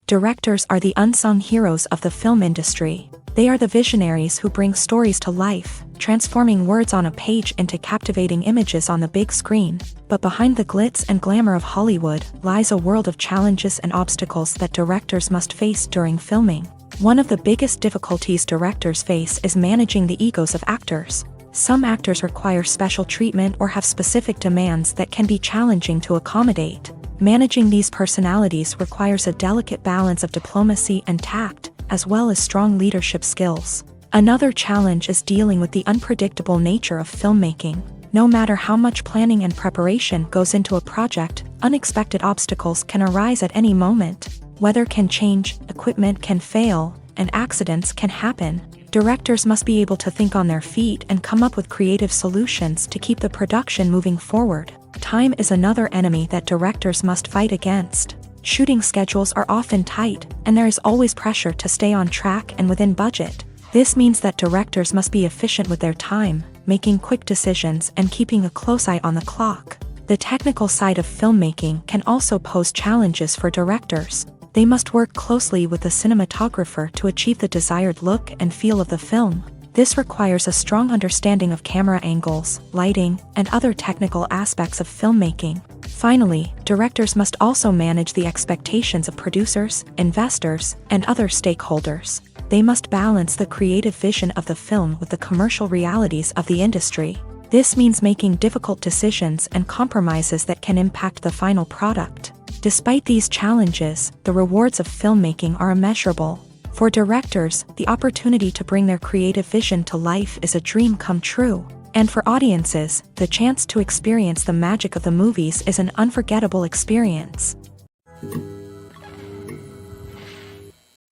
Directors are the unsung heroes of the film industry. They are the visionaries who bring stories to life, transforming words on a page into captivating images on the big screen. But behind the glitz and glamour of Hollywood lies a world of challenges and obstacles that directors must face during filming. One of the biggest difficulties directors face is managing the egos of actors. Some actors require special treatment or have specific demands that can be challenging to accommodate. Managing these personalities requires a delicate balance of diplomacy and tact, as well as strong leadership skills. Another challenge is dealing with the unpredictable nature of filmmaking. No matter how much planning and preparation goes into a project, unexpected obstacles can arise at any moment. Weather can change, equipment can fail, and accidents can happen. Directors must be able to think on their feet and come up with creative solutions to keep the production moving forward. Time is another enemy that directors must fight against. Shooting schedules are often tight, and there is always pressure to stay on track and within budget. This means that directors must be efficient with their time, making quick decisions and keeping a close eye on the clock. The technical side of filmmaking can also pose challenges for directors. They must work closely with the cinematographer to achieve the desired look and feel of the film. This requires a strong understanding of camera angles, lighting, and other technical aspects of filmmaking. Finally, directors must also manage the expectations of producers, investors, and other stakeholders. They must balance the creative vision of the film with the commercial realities of the industry. This means making difficult decisions and compromises that can impact the final product. Despite these challenges, the rewards of filmmaking are immeasurable. For directors, the opportunity to bring their creative vision to life is a dream come true. And for audiences, the chance to experience the magic of the movies is an unforgettable experience.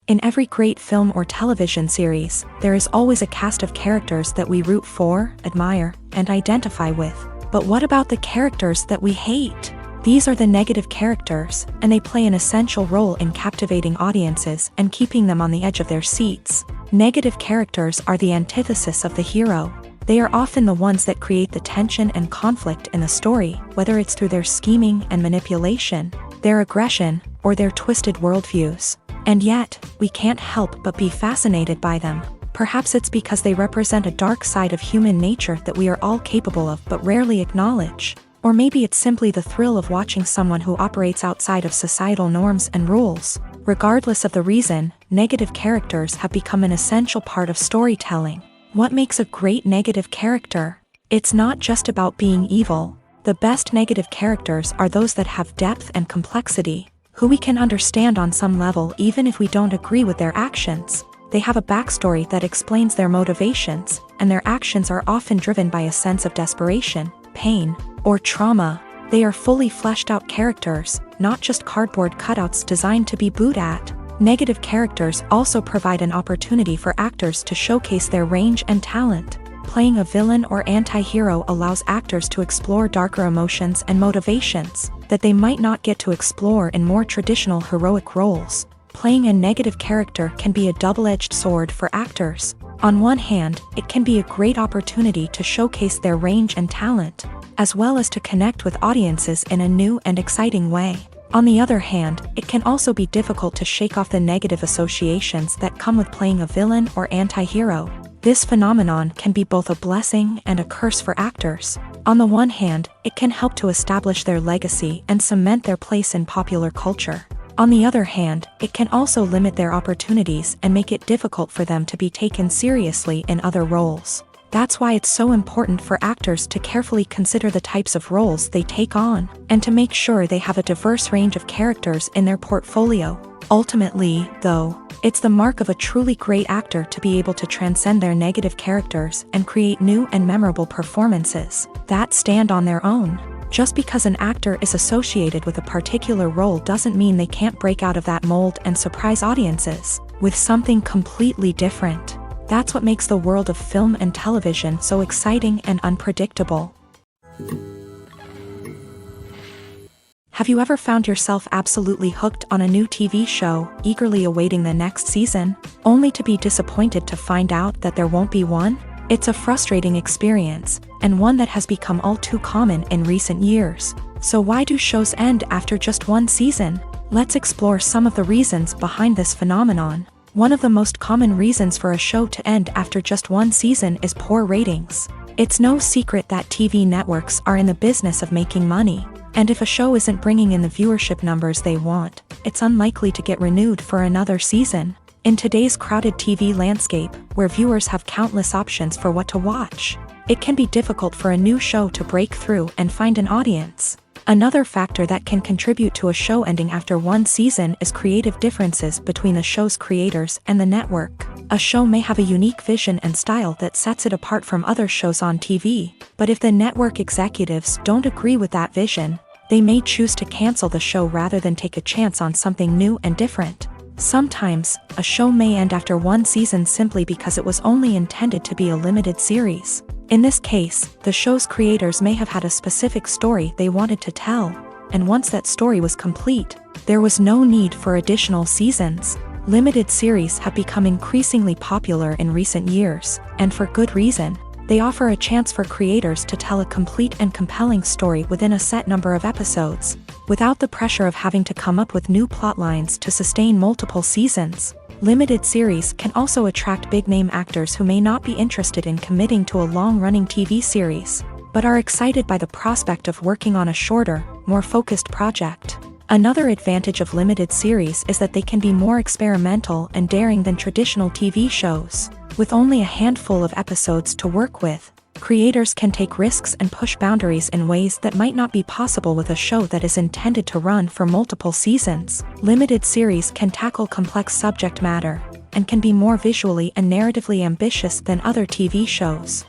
In every great film or television series, there is always a cast of characters that we root for, admire, and identify with. But what about the characters that we hate? These are the negative characters, and they play an essential role in captivating audiences and keeping them on the edge of their seats. Negative characters are the antithesis of the hero. They are often the ones that create the tension and conflict in the story, whether it's through their scheming and manipulation, their aggression, or their twisted worldviews. And yet, we can't help but be fascinated by them. Perhaps it's because they represent a dark side of human nature that we are all capable of but rarely acknowledge. Or maybe it's simply the thrill of watching someone who operates outside of societal norms and rules. Regardless of the reason, negative characters have become an essential part of storytelling. What makes a great negative character? It's not just about being evil. The best negative characters are those that have depth and complexity, who we can understand on some level even if we don't agree with their actions. They have a backstory that explains their motivations, and their actions are often driven by a sense of desperation, pain, or trauma. They are fully fleshed out characters, not just cardboard cutouts designed to be booed at. Negative characters also provide an opportunity for actors to showcase their range and talent. Playing a villain or anti-hero allows actors to explore darker emotions and motivations that they might not get to explore in more traditional heroic roles. Playing a negative character can be a double-edged sword for actors. On one hand, it can be a great opportunity to showcase their range and talent, as well as to connect with audiences in a new and exciting way. On the other hand, it can also be difficult to shake off the negative associations that come with playing a villain or anti-hero. This phenomenon can be both a blessing and a curse for actors. On the one hand, it can help to establish their legacy and cement their place in popular culture. On the other hand, it can also limit their opportunities and make it difficult for them to be taken seriously in other roles. That's why it's so important for actors to carefully consider the types of roles they take on, and to make sure they have a diverse range of characters in their portfolio. Ultimately, though, it's the mark of a truly great actor to be able to transcend their negative characters and create new and memorable performances that stand on their own. Just because an actor is associated with a particular role doesn't mean they can't break out of that mold and surprise audiences with something completely different. That's what makes the world of film and television so exciting and unpredictable. Have you ever found yourself absolutely hooked on a new TV show, eagerly awaiting the next season, only to be disappointed to find out that there won't be one? It's a frustrating experience, and one that has become all too common in recent years. So why do shows end after just one season? Let's explore some of the reasons behind this phenomenon. One of the most common reasons for a show to end after just one season is poor ratings. It's no secret that TV networks are in the business of making money, and if a show isn't bringing in the viewership numbers they want, it's unlikely to get renewed for another season. In today's crowded TV landscape, where viewers have countless options for what to watch, it can be difficult for a new show to break through and find an audience. Another factor that can contribute to a show ending after one season is creative differences between the show's creators and the network. A show may have a unique vision and style that sets it apart from other shows on TV, but if the network executives don't agree with that vision, they may choose to cancel the show rather than take a chance on something new and different. Sometimes, a show may end after one season simply because it was only intended to be a limited series. In this case, the show's creators may have had a specific story they wanted to tell, and once that story was complete, there was no need for additional seasons. Limited series have become increasingly popular in recent years, and for good reason. They offer a chance for creators to tell a complete and compelling story within a set number of episodes, without the pressure of having to come up with new plotlines to sustain multiple seasons. Limited series can also attract big-name actors who may not be interested in committing to a long-running TV series, but are excited by the prospect of working on a shorter, more focused project. Another advantage of limited series is that they can be more experimental and daring than traditional TV shows. With only a handful of episodes to work with, creators can take risks and push boundaries in ways that might not be possible with a show that is intended to run for multiple seasons. Limited series can tackle complex subject matter, and can be more visually and narratively ambitious than other TV shows.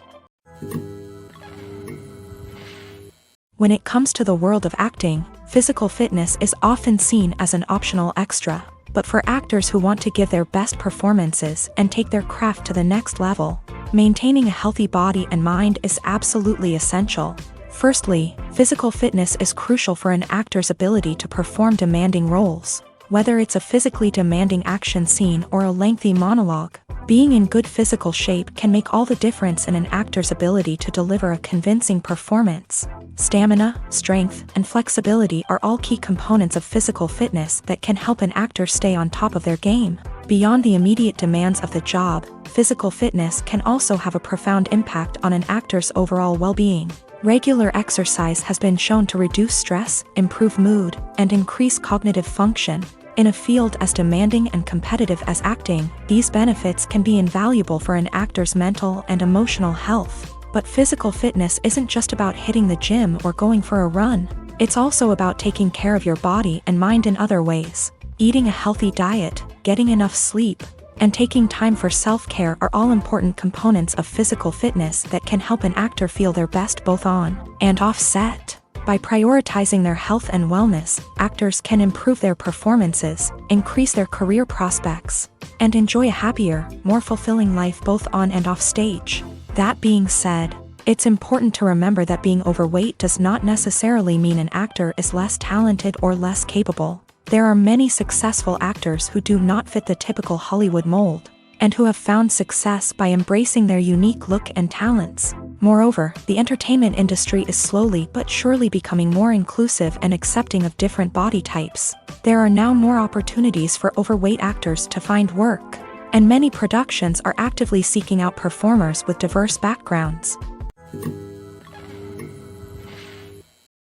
When it comes to the world of acting, physical fitness is often seen as an optional extra. But for actors who want to give their best performances and take their craft to the next level, maintaining a healthy body and mind is absolutely essential. Firstly, physical fitness is crucial for an actor's ability to perform demanding roles. Whether it's a physically demanding action scene or a lengthy monologue, being in good physical shape can make all the difference in an actor's ability to deliver a convincing performance. Stamina, strength, and flexibility are all key components of physical fitness that can help an actor stay on top of their game. Beyond the immediate demands of the job, physical fitness can also have a profound impact on an actor's overall well-being. Regular exercise has been shown to reduce stress, improve mood, and increase cognitive function. In a field as demanding and competitive as acting, these benefits can be invaluable for an actor's mental and emotional health. But physical fitness isn't just about hitting the gym or going for a run. It's also about taking care of your body and mind in other ways. Eating a healthy diet, getting enough sleep, and taking time for self-care are all important components of physical fitness that can help an actor feel their best both on and off set. By prioritizing their health and wellness, actors can improve their performances, increase their career prospects, and enjoy a happier, more fulfilling life both on and off stage. That being said, it's important to remember that being overweight does not necessarily mean an actor is less talented or less capable. There are many successful actors who do not fit the typical Hollywood mold, and who have found success by embracing their unique look and talents. Moreover, the entertainment industry is slowly but surely becoming more inclusive and accepting of different body types. There are now more opportunities for overweight actors to find work, and many productions are actively seeking out performers with diverse backgrounds.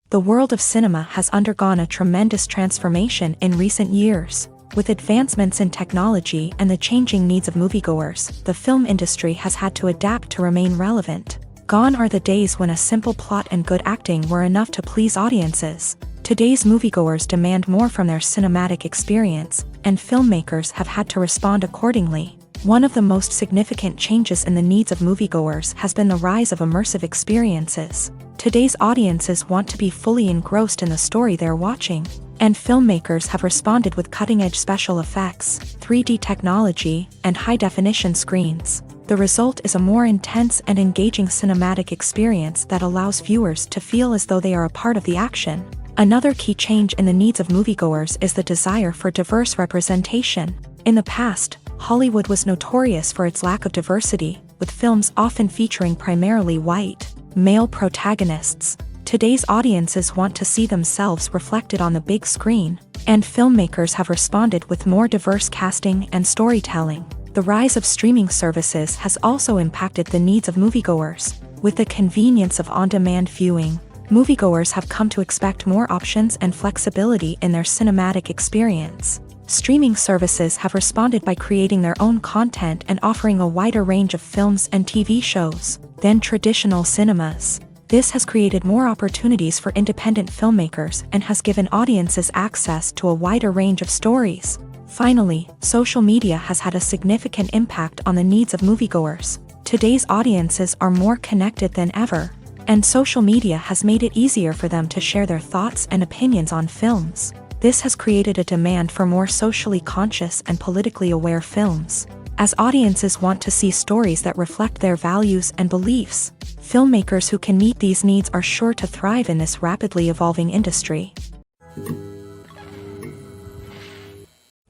The world of cinema has undergone a tremendous transformation in recent years. With advancements in technology and the changing needs of moviegoers, the film industry has had to adapt to remain relevant. Gone are the days when a simple plot and good acting were enough to please audiences. Today's moviegoers demand more from their cinematic experience, and filmmakers have had to respond accordingly. One of the most significant changes in the needs of moviegoers has been the rise of immersive experiences. Today's audiences want to be fully engrossed in the story they're watching, and filmmakers have responded with cutting-edge special effects, 3D technology, and high-definition screens. The result is a more intense and engaging cinematic experience that allows viewers to feel as though they are a part of the action. Another key change in the needs of moviegoers is the desire for diverse representation. In the past, Hollywood was notorious for its lack of diversity, with films often featuring primarily white, male protagonists. Today's audiences want to see themselves reflected on the big screen, and filmmakers have responded with more diverse casting and storytelling. The rise of streaming services has also impacted the needs of moviegoers. With the convenience of on-demand viewing, moviegoers have come to expect more options and flexibility in their cinematic experience. Streaming services have responded by creating their own content and offering a wider range of films and TV shows than traditional cinemas. This has created more opportunities for independent filmmakers and has given audiences access to a wider range of stories. Finally, social media has had a significant impact on the needs of moviegoers. Today's audiences are more connected than ever, and social media has made it easier for them to share their thoughts and opinions on films. This has created a demand for more socially conscious and politically aware films. As audiences want to see stories that reflect their values and beliefs, filmmakers who can meet these needs are sure to thrive in this rapidly evolving industry.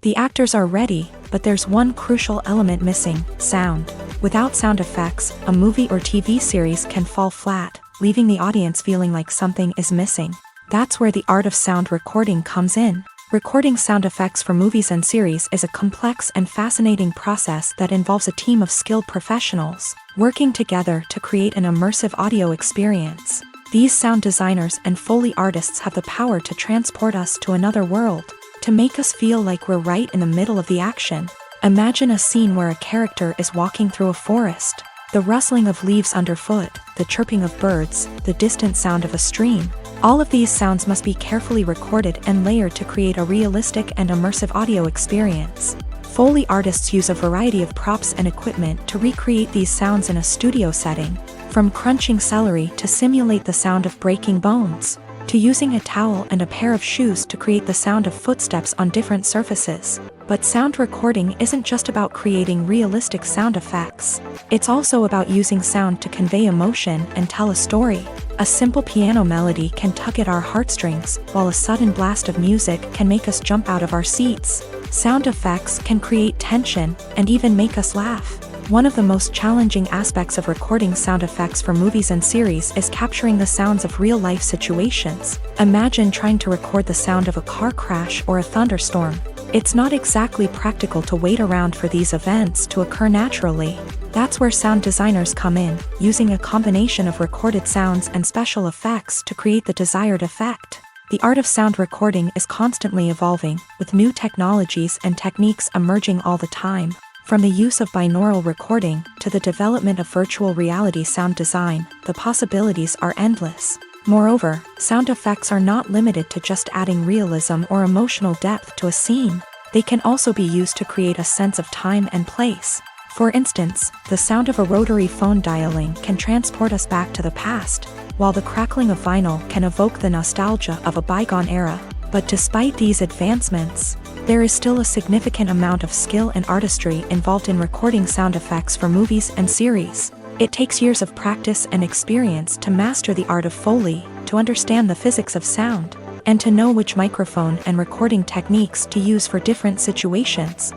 The actors are ready, but there's one crucial element missing: sound. Without sound effects, a movie or TV series can fall flat, leaving the audience feeling like something is missing. That's where the art of sound recording comes in. Recording sound effects for movies and series is a complex and fascinating process that involves a team of skilled professionals working together to create an immersive audio experience. These sound designers and Foley artists have the power to transport us to another world, to make us feel like we're right in the middle of the action. Imagine a scene where a character is walking through a forest. The rustling of leaves underfoot, the chirping of birds, the distant sound of a stream. All of these sounds must be carefully recorded and layered to create a realistic and immersive audio experience. Foley artists use a variety of props and equipment to recreate these sounds in a studio setting, from crunching celery to simulate the sound of breaking bones, to using a towel and a pair of shoes to create the sound of footsteps on different surfaces. But sound recording isn't just about creating realistic sound effects. It's also about using sound to convey emotion and tell a story. A simple piano melody can tug at our heartstrings, while a sudden blast of music can make us jump out of our seats. Sound effects can create tension and even make us laugh. One of the most challenging aspects of recording sound effects for movies and series is capturing the sounds of real-life situations. Imagine trying to record the sound of a car crash or a thunderstorm. It's not exactly practical to wait around for these events to occur naturally. That's where sound designers come in, using a combination of recorded sounds and special effects to create the desired effect. The art of sound recording is constantly evolving, with new technologies and techniques emerging all the time. From the use of binaural recording to the development of virtual reality sound design, the possibilities are endless. Moreover, sound effects are not limited to just adding realism or emotional depth to a scene. They can also be used to create a sense of time and place. For instance, the sound of a rotary phone dialing can transport us back to the past. while the crackling of vinyl can evoke the nostalgia of a bygone era. But despite these advancements, there is still a significant amount of skill and artistry involved in recording sound effects for movies and series. It takes years of practice and experience to master the art of Foley, to understand the physics of sound, and to know which microphone and recording techniques to use for different situations.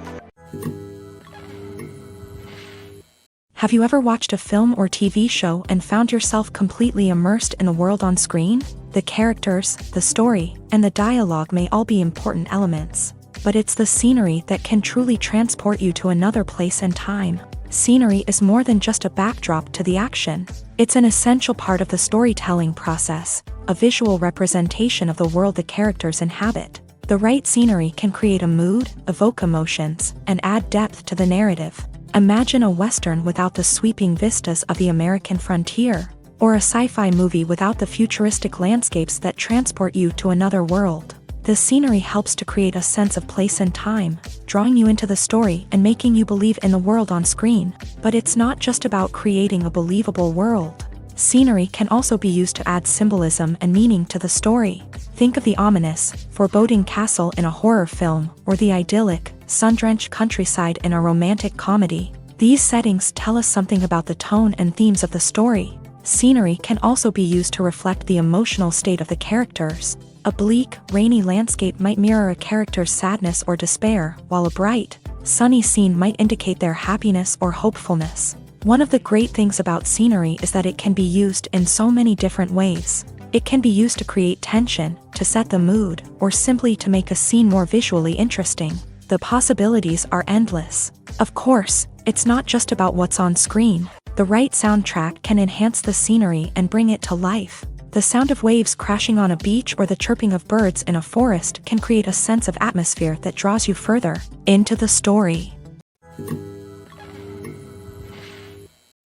Have you ever watched a film or TV show and found yourself completely immersed in the world on screen? The characters, the story, and the dialogue may all be important elements, but it's the scenery that can truly transport you to another place and time. Scenery is more than just a backdrop to the action. It's an essential part of the storytelling process, a visual representation of the world the characters inhabit. The right scenery can create a mood, evoke emotions, and add depth to the narrative. Imagine a Western without the sweeping vistas of the American frontier, or a sci-fi movie without the futuristic landscapes that transport you to another world. The scenery helps to create a sense of place and time, drawing you into the story and making you believe in the world on screen. But it's not just about creating a believable world. Scenery can also be used to add symbolism and meaning to the story. Think of the ominous, foreboding castle in a horror film, or the idyllic, sun-drenched countryside in a romantic comedy. These settings tell us something about the tone and themes of the story. Scenery can also be used to reflect the emotional state of the characters. A bleak, rainy landscape might mirror a character's sadness or despair, while a bright, sunny scene might indicate their happiness or hopefulness. One of the great things about scenery is that it can be used in so many different ways. It can be used to create tension, to set the mood, or simply to make a scene more visually interesting. The possibilities are endless. Of course, it's not just about what's on screen. The right soundtrack can enhance the scenery and bring it to life. The sound of waves crashing on a beach or the chirping of birds in a forest can create a sense of atmosphere that draws you further into the story.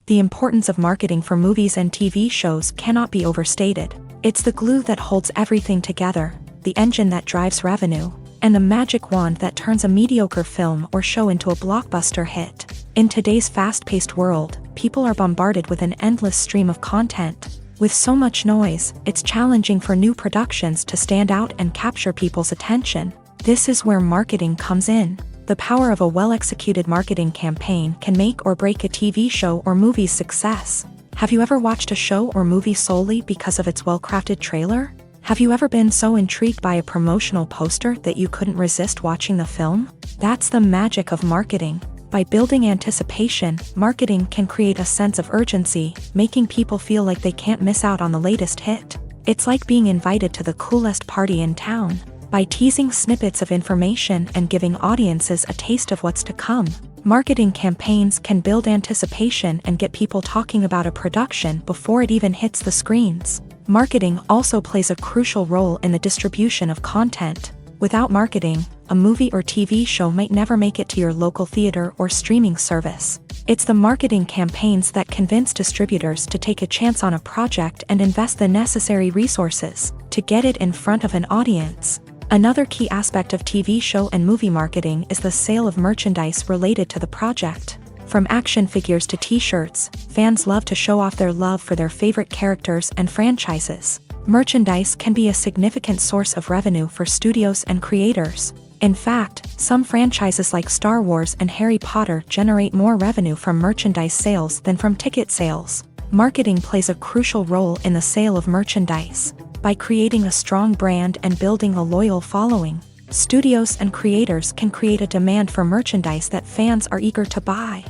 The importance of marketing for movies and TV shows cannot be overstated. It's the glue that holds everything together, the engine that drives revenue, and the magic wand that turns a mediocre film or show into a blockbuster hit. In today's fast-paced world, people are bombarded with an endless stream of content. With so much noise, it's challenging for new productions to stand out and capture people's attention. This is where marketing comes in. The power of a well-executed marketing campaign can make or break a TV show or movie's success. Have you ever watched a show or movie solely because of its well-crafted trailer? Have you ever been so intrigued by a promotional poster that you couldn't resist watching the film? That's the magic of marketing. By building anticipation, marketing can create a sense of urgency, making people feel like they can't miss out on the latest hit. It's like being invited to the coolest party in town. By teasing snippets of information and giving audiences a taste of what's to come, marketing campaigns can build anticipation and get people talking about a production before it even hits the screens. Marketing also plays a crucial role in the distribution of content. Without marketing, a movie or TV show might never make it to your local theater or streaming service. It's the marketing campaigns that convince distributors to take a chance on a project and invest the necessary resources to get it in front of an audience. Another key aspect of TV show and movie marketing is the sale of merchandise related to the project. From action figures to t-shirts, fans love to show off their love for their favorite characters and franchises. Merchandise can be a significant source of revenue for studios and creators. In fact, some franchises like Star Wars and Harry Potter generate more revenue from merchandise sales than from ticket sales. Marketing plays a crucial role in the sale of merchandise. By creating a strong brand and building a loyal following, studios and creators can create a demand for merchandise that fans are eager to buy.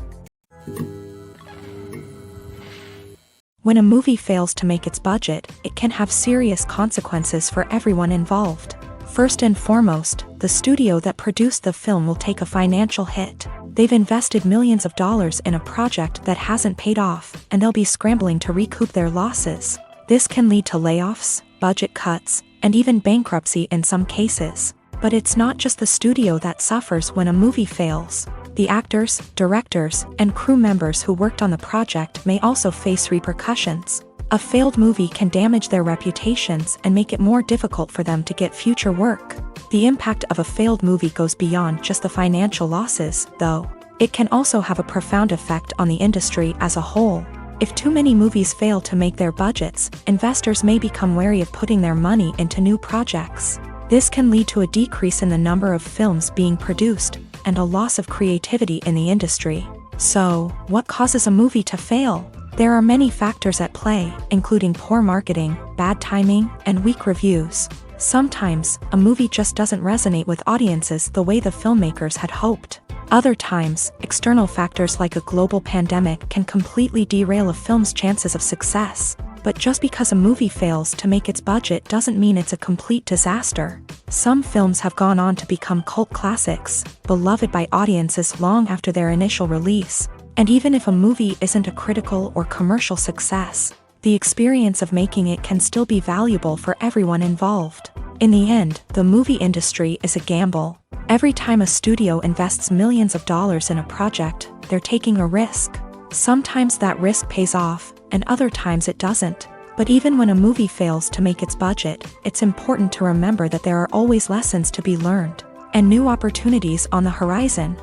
When a movie fails to make its budget, it can have serious consequences for everyone involved. First and foremost, the studio that produced the film will take a financial hit. They've invested millions of dollars in a project that hasn't paid off, and they'll be scrambling to recoup their losses. This can lead to layoffs, budget cuts, and even bankruptcy in some cases. But it's not just the studio that suffers when a movie fails. The actors, directors, and crew members who worked on the project may also face repercussions. A failed movie can damage their reputations and make it more difficult for them to get future work. The impact of a failed movie goes beyond just the financial losses, though. It can also have a profound effect on the industry as a whole. If too many movies fail to make their budgets, investors may become wary of putting their money into new projects. This can lead to a decrease in the number of films being produced, and a loss of creativity in the industry. So, what causes a movie to fail? There are many factors at play, including poor marketing, bad timing, and weak reviews. Sometimes, a movie just doesn't resonate with audiences the way the filmmakers had hoped. Other times, external factors like a global pandemic can completely derail a film's chances of success. But just because a movie fails to make its budget doesn't mean it's a complete disaster. Some films have gone on to become cult classics, beloved by audiences long after their initial release. And even if a movie isn't a critical or commercial success, the experience of making it can still be valuable for everyone involved. In the end, the movie industry is a gamble. Every time a studio invests millions of dollars in a project, they're taking a risk. Sometimes that risk pays off, and other times it doesn't. But even when a movie fails to make its budget, it's important to remember that there are always lessons to be learned, and new opportunities on the horizon.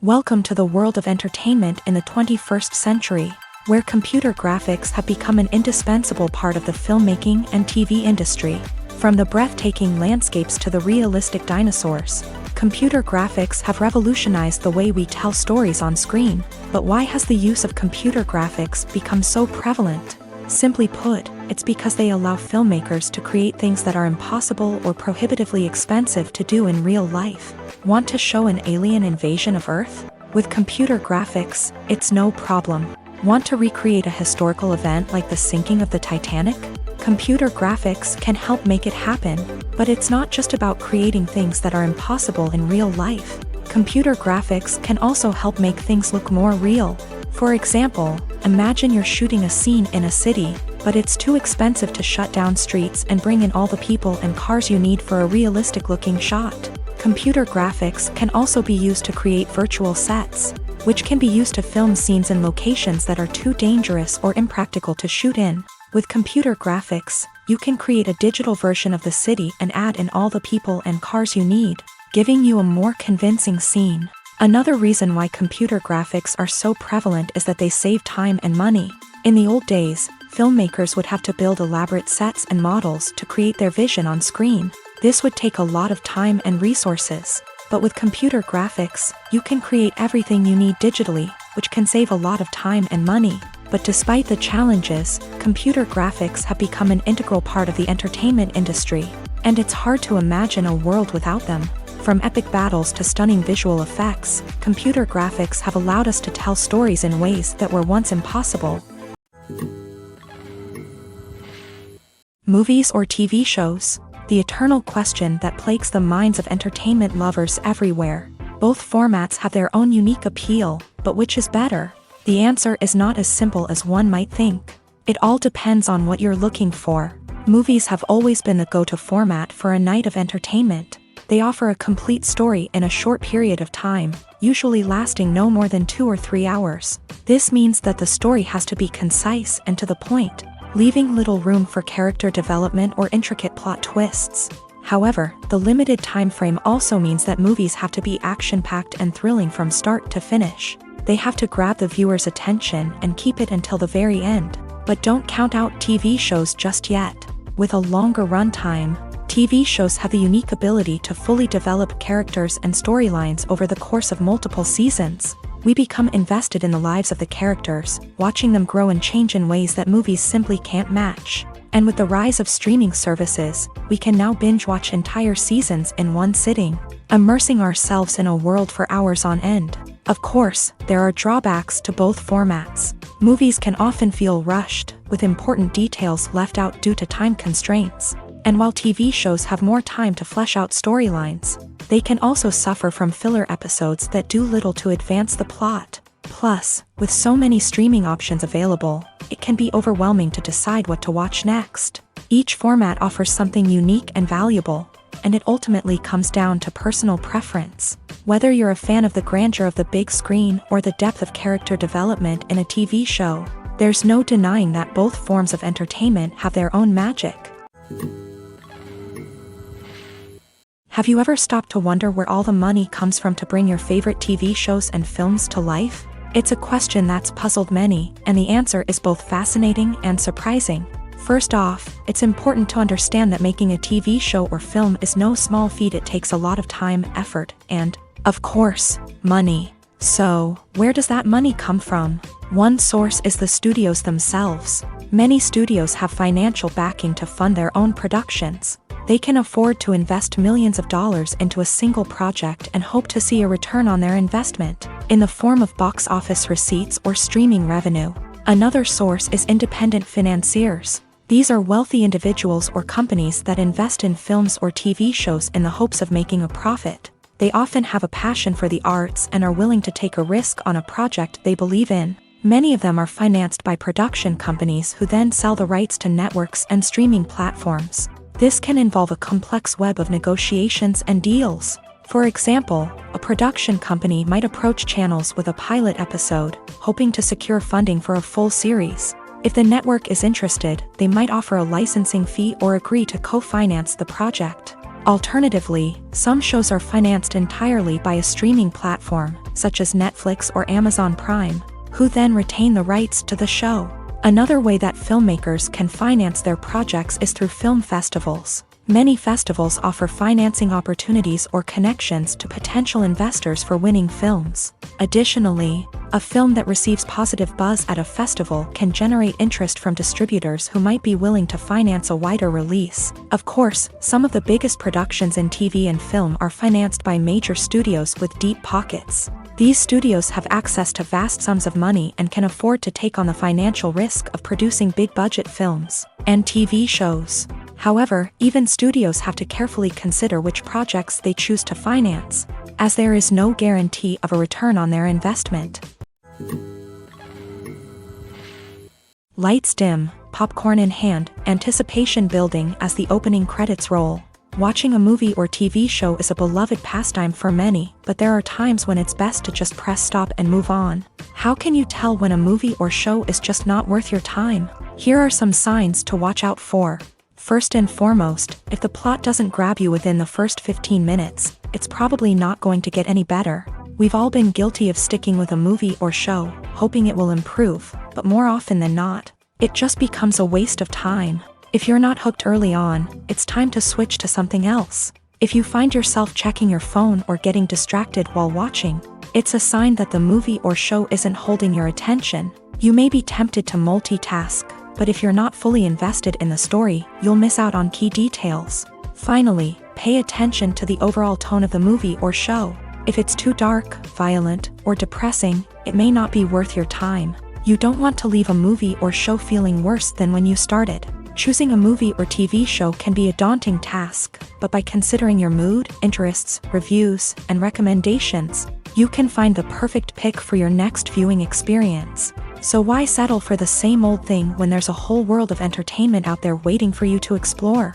Welcome to the world of entertainment in the 21st century, where computer graphics have become an indispensable part of the filmmaking and TV industry. From the breathtaking landscapes to the realistic dinosaurs, computer graphics have revolutionized the way we tell stories on screen. But why has the use of computer graphics become so prevalent? Simply put, it's because they allow filmmakers to create things that are impossible or prohibitively expensive to do in real life. Want to show an alien invasion of Earth? With computer graphics, it's no problem. Want to recreate a historical event like the sinking of the Titanic? Computer graphics can help make it happen, but it's not just about creating things that are impossible in real life. Computer graphics can also help make things look more real. For example, imagine you're shooting a scene in a city, but it's too expensive to shut down streets and bring in all the people and cars you need for a realistic-looking shot. Computer graphics can also be used to create virtual sets, which can be used to film scenes in locations that are too dangerous or impractical to shoot in. With computer graphics, you can create a digital version of the city and add in all the people and cars you need, giving you a more convincing scene. Another reason why computer graphics are so prevalent is that they save time and money. In the old days, filmmakers would have to build elaborate sets and models to create their vision on screen. This would take a lot of time and resources. But with computer graphics, you can create everything you need digitally, which can save a lot of time and money. But despite the challenges, computer graphics have become an integral part of the entertainment industry, and it's hard to imagine a world without them. From epic battles to stunning visual effects, computer graphics have allowed us to tell stories in ways that were once impossible. Movies or TV shows? The eternal question that plagues the minds of entertainment lovers everywhere. Both formats have their own unique appeal, but which is better? The answer is not as simple as one might think. It all depends on what you're looking for. Movies have always been the go-to format for a night of entertainment. They offer a complete story in a short period of time, usually lasting no more than 2 or 3 hours. This means that the story has to be concise and to the point, leaving little room for character development or intricate plot twists. However, the limited time frame also means that movies have to be action-packed and thrilling from start to finish. They have to grab the viewer's attention and keep it until the very end. But don't count out TV shows just yet. With a longer runtime, TV shows have the unique ability to fully develop characters and storylines over the course of multiple seasons. We become invested in the lives of the characters, watching them grow and change in ways that movies simply can't match. And with the rise of streaming services, we can now binge-watch entire seasons in one sitting, immersing ourselves in a world for hours on end. Of course, there are drawbacks to both formats. Movies can often feel rushed, with important details left out due to time constraints. And while TV shows have more time to flesh out storylines, they can also suffer from filler episodes that do little to advance the plot. Plus, with so many streaming options available, it can be overwhelming to decide what to watch next. Each format offers something unique and valuable, and it ultimately comes down to personal preference. Whether you're a fan of the grandeur of the big screen or the depth of character development in a TV show, there's no denying that both forms of entertainment have their own magic. Have you ever stopped to wonder where all the money comes from to bring your favorite TV shows and films to life? It's a question that's puzzled many, and the answer is both fascinating and surprising. First off, it's important to understand that making a TV show or film is no small feat. It takes a lot of time, effort, and, of course, money. So, where does that money come from? One source is the studios themselves. Many studios have financial backing to fund their own productions. They can afford to invest millions of dollars into a single project and hope to see a return on their investment, in the form of box office receipts or streaming revenue. Another source is independent financiers. These are wealthy individuals or companies that invest in films or TV shows in the hopes of making a profit. They often have a passion for the arts and are willing to take a risk on a project they believe in. Many of them are financed by production companies who then sell the rights to networks and streaming platforms. This can involve a complex web of negotiations and deals. For example, a production company might approach channels with a pilot episode, hoping to secure funding for a full series. If the network is interested, they might offer a licensing fee or agree to co-finance the project. Alternatively, some shows are financed entirely by a streaming platform, such as Netflix or Amazon Prime, who then retain the rights to the show. Another way that filmmakers can finance their projects is through film festivals. Many festivals offer financing opportunities or connections to potential investors for winning films. Additionally, a film that receives positive buzz at a festival can generate interest from distributors who might be willing to finance a wider release. Of course, some of the biggest productions in TV and film are financed by major studios with deep pockets. These studios have access to vast sums of money and can afford to take on the financial risk of producing big-budget films and TV shows. However, even studios have to carefully consider which projects they choose to finance, as there is no guarantee of a return on their investment. Lights dim, popcorn in hand, anticipation building as the opening credits roll. Watching a movie or TV show is a beloved pastime for many, but there are times when it's best to just press stop and move on. How can you tell when a movie or show is just not worth your time? Here are some signs to watch out for. First and foremost, if the plot doesn't grab you within the first 15 minutes, it's probably not going to get any better. We've all been guilty of sticking with a movie or show, hoping it will improve, but more often than not, it just becomes a waste of time. If you're not hooked early on, it's time to switch to something else. If you find yourself checking your phone or getting distracted while watching, it's a sign that the movie or show isn't holding your attention. You may be tempted to multitask, but if you're not fully invested in the story, you'll miss out on key details. Finally, pay attention to the overall tone of the movie or show. If it's too dark, violent, or depressing, it may not be worth your time. You don't want to leave a movie or show feeling worse than when you started. Choosing a movie or TV show can be a daunting task, but by considering your mood, interests, reviews, and recommendations, you can find the perfect pick for your next viewing experience. So why settle for the same old thing when there's a whole world of entertainment out there waiting for you to explore?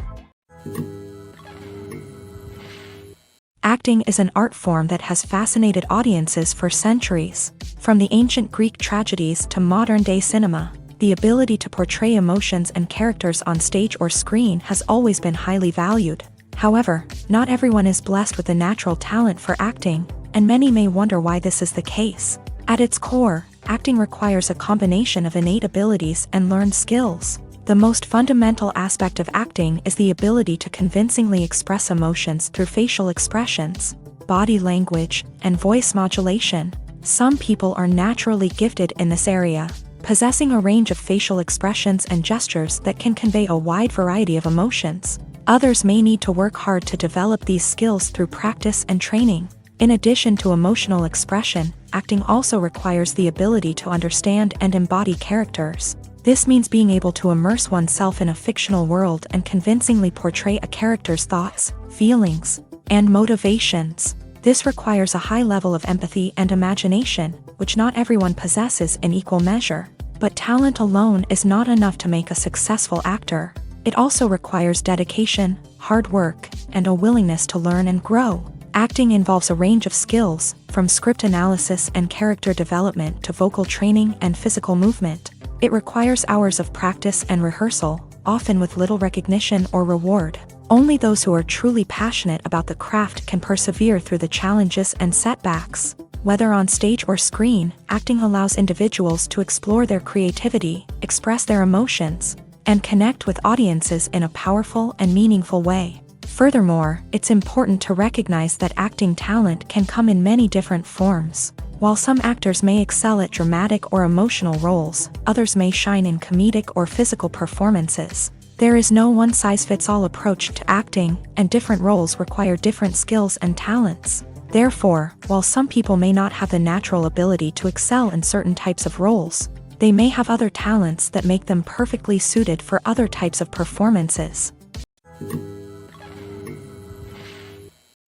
Acting is an art form that has fascinated audiences for centuries. From the ancient Greek tragedies to modern-day cinema, the ability to portray emotions and characters on stage or screen has always been highly valued. However, not everyone is blessed with the natural talent for acting, and many may wonder why this is the case. At its core, acting requires a combination of innate abilities and learned skills. The most fundamental aspect of acting is the ability to convincingly express emotions through facial expressions, body language, and voice modulation. Some people are naturally gifted in this area, possessing a range of facial expressions and gestures that can convey a wide variety of emotions. Others may need to work hard to develop these skills through practice and training. In addition to emotional expression, acting also requires the ability to understand and embody characters. This means being able to immerse oneself in a fictional world and convincingly portray a character's thoughts, feelings, and motivations. This requires a high level of empathy and imagination, which not everyone possesses in equal measure. But talent alone is not enough to make a successful actor. It also requires dedication, hard work, and a willingness to learn and grow. Acting involves a range of skills, from script analysis and character development to vocal training and physical movement. It requires hours of practice and rehearsal, often with little recognition or reward. Only those who are truly passionate about the craft can persevere through the challenges and setbacks. Whether on stage or screen, acting allows individuals to explore their creativity, express their emotions, and connect with audiences in a powerful and meaningful way. Furthermore, it's important to recognize that acting talent can come in many different forms. While some actors may excel at dramatic or emotional roles, others may shine in comedic or physical performances. There is no one-size-fits-all approach to acting, and different roles require different skills and talents. Therefore, while some people may not have the natural ability to excel in certain types of roles, they may have other talents that make them perfectly suited for other types of performances.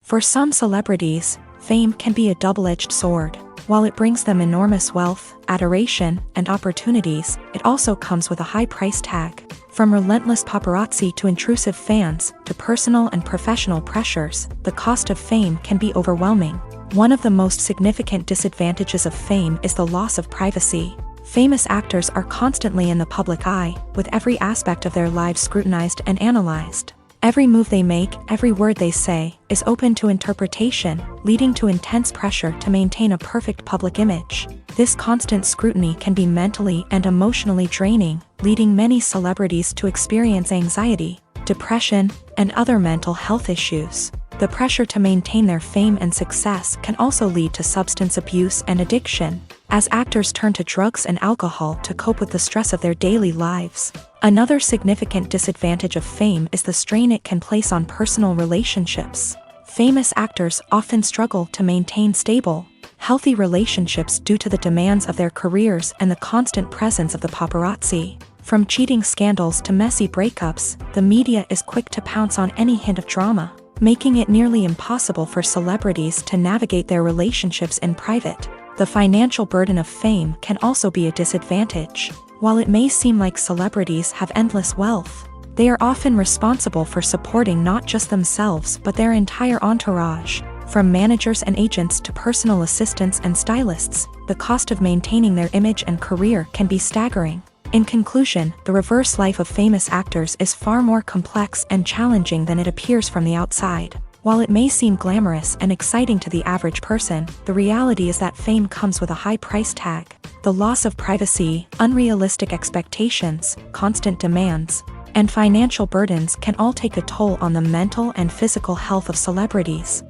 For some celebrities, fame can be a double-edged sword. While it brings them enormous wealth, adoration, and opportunities, it also comes with a high price tag. From relentless paparazzi to intrusive fans, to personal and professional pressures, the cost of fame can be overwhelming. One of the most significant disadvantages of fame is the loss of privacy. Famous actors are constantly in the public eye, with every aspect of their lives scrutinized and analyzed. Every move they make, every word they say, is open to interpretation, leading to intense pressure to maintain a perfect public image. This constant scrutiny can be mentally and emotionally draining, leading many celebrities to experience anxiety, depression, and other mental health issues. The pressure to maintain their fame and success can also lead to substance abuse and addiction, as actors turn to drugs and alcohol to cope with the stress of their daily lives. Another significant disadvantage of fame is the strain it can place on personal relationships. Famous actors often struggle to maintain stable, healthy relationships due to the demands of their careers and the constant presence of the paparazzi. From cheating scandals to messy breakups, the media is quick to pounce on any hint of drama, making it nearly impossible for celebrities to navigate their relationships in private. The financial burden of fame can also be a disadvantage. While it may seem like celebrities have endless wealth, they are often responsible for supporting not just themselves but their entire entourage. From managers and agents to personal assistants and stylists, the cost of maintaining their image and career can be staggering. In conclusion, the reverse life of famous actors is far more complex and challenging than it appears from the outside. While it may seem glamorous and exciting to the average person, the reality is that fame comes with a high price tag. The loss of privacy, unrealistic expectations, constant demands, and financial burdens can all take a toll on the mental and physical health of celebrities.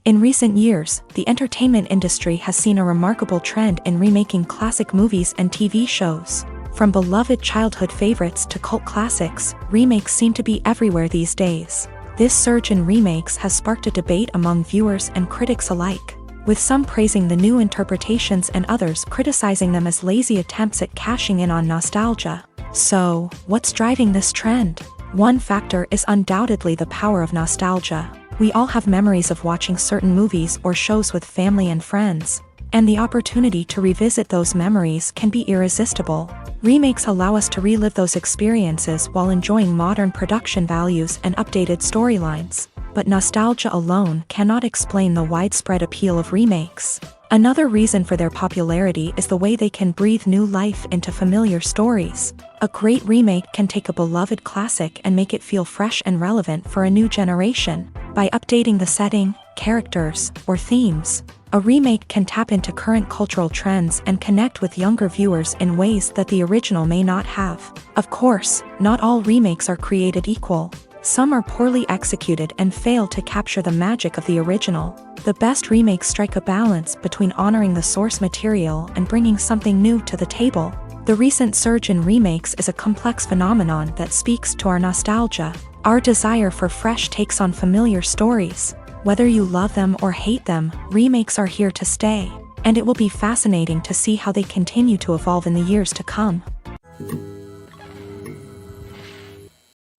In recent years, the entertainment industry has seen a remarkable trend in remaking classic movies and TV shows. From beloved childhood favorites to cult classics, remakes seem to be everywhere these days. This surge in remakes has sparked a debate among viewers and critics alike, with some praising the new interpretations and others criticizing them as lazy attempts at cashing in on nostalgia. So, what's driving this trend? One factor is undoubtedly the power of nostalgia. We all have memories of watching certain movies or shows with family and friends, and the opportunity to revisit those memories can be irresistible. Remakes allow us to relive those experiences while enjoying modern production values and updated storylines. But nostalgia alone cannot explain the widespread appeal of remakes. Another reason for their popularity is the way they can breathe new life into familiar stories. A great remake can take a beloved classic and make it feel fresh and relevant for a new generation. By updating the setting, characters, or themes, a remake can tap into current cultural trends and connect with younger viewers in ways that the original may not have. Of course, not all remakes are created equal. Some are poorly executed and fail to capture the magic of the original. The best remakes strike a balance between honoring the source material and bringing something new to the table. The recent surge in remakes is a complex phenomenon that speaks to our nostalgia, our desire for fresh takes on familiar stories. Whether you love them or hate them, remakes are here to stay, and it will be fascinating to see how they continue to evolve in the years to come.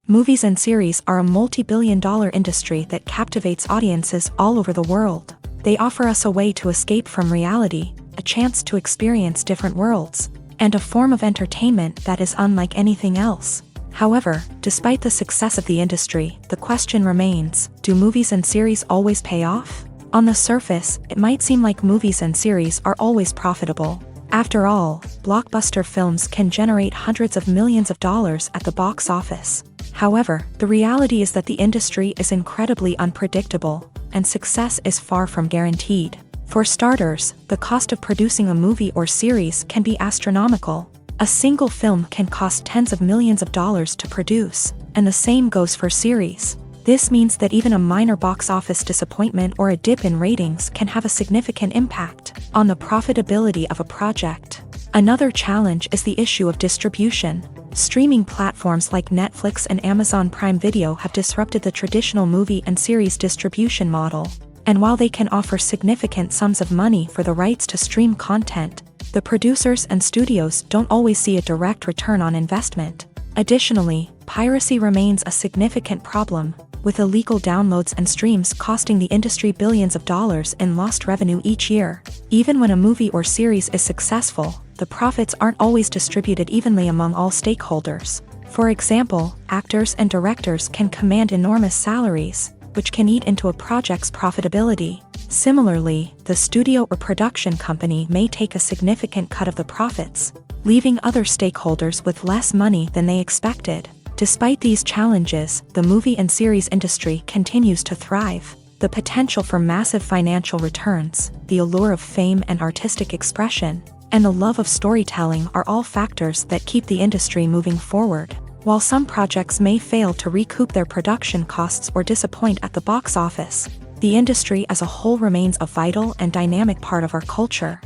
Movies and series are a multi-billion-dollar industry that captivates audiences all over the world. They offer us a way to escape from reality, a chance to experience different worlds, and a form of entertainment that is unlike anything else. However, despite the success of the industry, the question remains, do movies and series always pay off? On the surface, it might seem like movies and series are always profitable. After all, blockbuster films can generate hundreds of millions of dollars at the box office. However, the reality is that the industry is incredibly unpredictable, and success is far from guaranteed. For starters, the cost of producing a movie or series can be astronomical. A single film can cost tens of millions of dollars to produce, and the same goes for series. This means that even a minor box office disappointment or a dip in ratings can have a significant impact on the profitability of a project. Another challenge is the issue of distribution. Streaming platforms like Netflix and Amazon Prime Video have disrupted the traditional movie and series distribution model. And while they can offer significant sums of money for the rights to stream content, the producers and studios don't always see a direct return on investment. Additionally, piracy remains a significant problem, with illegal downloads and streams costing the industry billions of dollars in lost revenue each year. Even when a movie or series is successful, the profits aren't always distributed evenly among all stakeholders. For example, actors and directors can command enormous salaries, which can eat into a project's profitability. Similarly, the studio or production company may take a significant cut of the profits, leaving other stakeholders with less money than they expected. Despite these challenges, the movie and series industry continues to thrive. The potential for massive financial returns, the allure of fame and artistic expression, and the love of storytelling are all factors that keep the industry moving forward. While some projects may fail to recoup their production costs or disappoint at the box office, the industry as a whole remains a vital and dynamic part of our culture.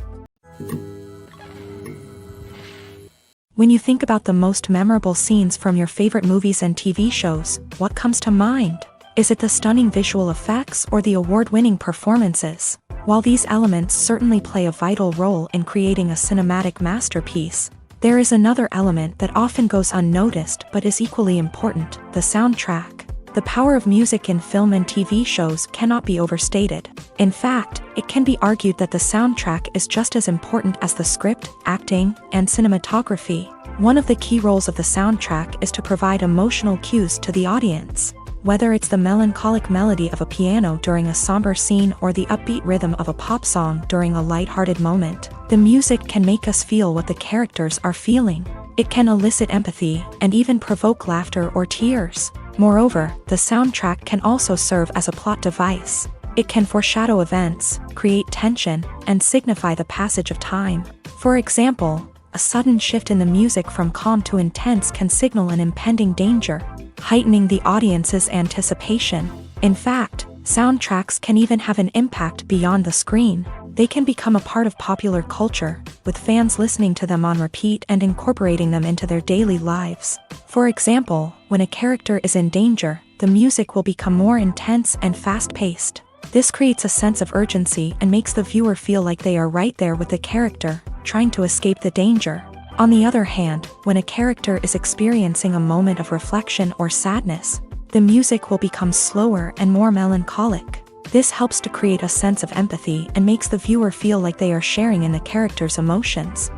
When you think about the most memorable scenes from your favorite movies and TV shows, what comes to mind? Is it the stunning visual effects or the award-winning performances? While these elements certainly play a vital role in creating a cinematic masterpiece, there is another element that often goes unnoticed but is equally important: the soundtrack. The power of music in film and TV shows cannot be overstated. In fact, it can be argued that the soundtrack is just as important as the script, acting, and cinematography. One of the key roles of the soundtrack is to provide emotional cues to the audience. Whether it's the melancholic melody of a piano during a somber scene or the upbeat rhythm of a pop song during a lighthearted moment, the music can make us feel what the characters are feeling. It can elicit empathy and even provoke laughter or tears. Moreover, the soundtrack can also serve as a plot device. It can foreshadow events, create tension, and signify the passage of time. For example, a sudden shift in the music from calm to intense can signal an impending danger, heightening the audience's anticipation. In fact, soundtracks can even have an impact beyond the screen. They can become a part of popular culture, with fans listening to them on repeat and incorporating them into their daily lives. For example, when a character is in danger, the music will become more intense and fast-paced. This creates a sense of urgency and makes the viewer feel like they are right there with the character, trying to escape the danger. On the other hand, when a character is experiencing a moment of reflection or sadness, the music will become slower and more melancholic. This helps to create a sense of empathy and makes the viewer feel like they are sharing in the character's emotions.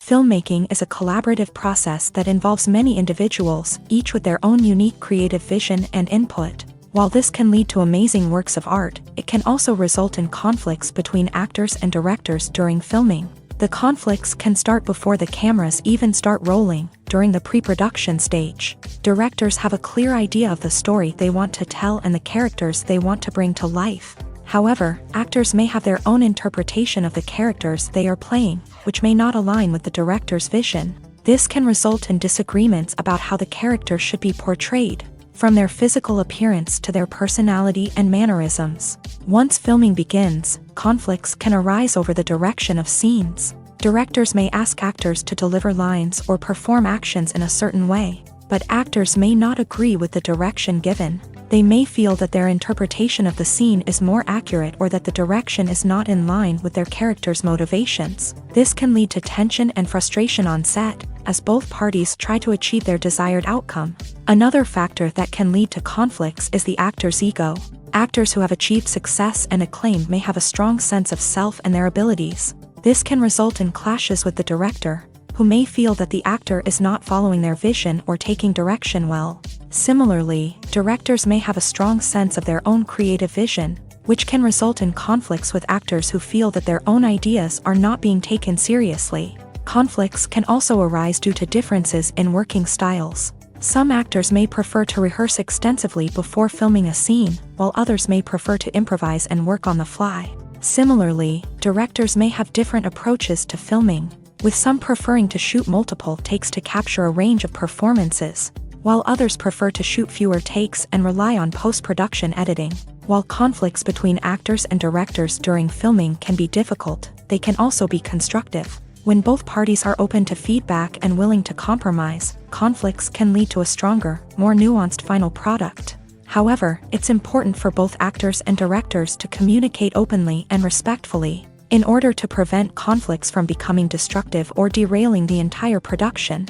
Filmmaking is a collaborative process that involves many individuals, each with their own unique creative vision and input. While this can lead to amazing works of art, it can also result in conflicts between actors and directors during filming. The conflicts can start before the cameras even start rolling, during the pre-production stage. Directors have a clear idea of the story they want to tell and the characters they want to bring to life. However, actors may have their own interpretation of the characters they are playing, which may not align with the director's vision. This can result in disagreements about how the character should be portrayed, from their physical appearance to their personality and mannerisms. Once filming begins, conflicts can arise over the direction of scenes. Directors may ask actors to deliver lines or perform actions in a certain way, but actors may not agree with the direction given. They may feel that their interpretation of the scene is more accurate or that the direction is not in line with their character's motivations. This can lead to tension and frustration on set, as both parties try to achieve their desired outcome. Another factor that can lead to conflicts is the actor's ego. Actors who have achieved success and acclaim may have a strong sense of self and their abilities. This can result in clashes with the director, who may feel that the actor is not following their vision or taking direction well. Similarly, directors may have a strong sense of their own creative vision, which can result in conflicts with actors who feel that their own ideas are not being taken seriously. Conflicts can also arise due to differences in working styles. Some actors may prefer to rehearse extensively before filming a scene, while others may prefer to improvise and work on the fly. Similarly, directors may have different approaches to filming, with some preferring to shoot multiple takes to capture a range of performances, while others prefer to shoot fewer takes and rely on post-production editing. While conflicts between actors and directors during filming can be difficult, they can also be constructive. When both parties are open to feedback and willing to compromise, conflicts can lead to a stronger, more nuanced final product. However, it's important for both actors and directors to communicate openly and respectfully, in order to prevent conflicts from becoming destructive or derailing the entire production.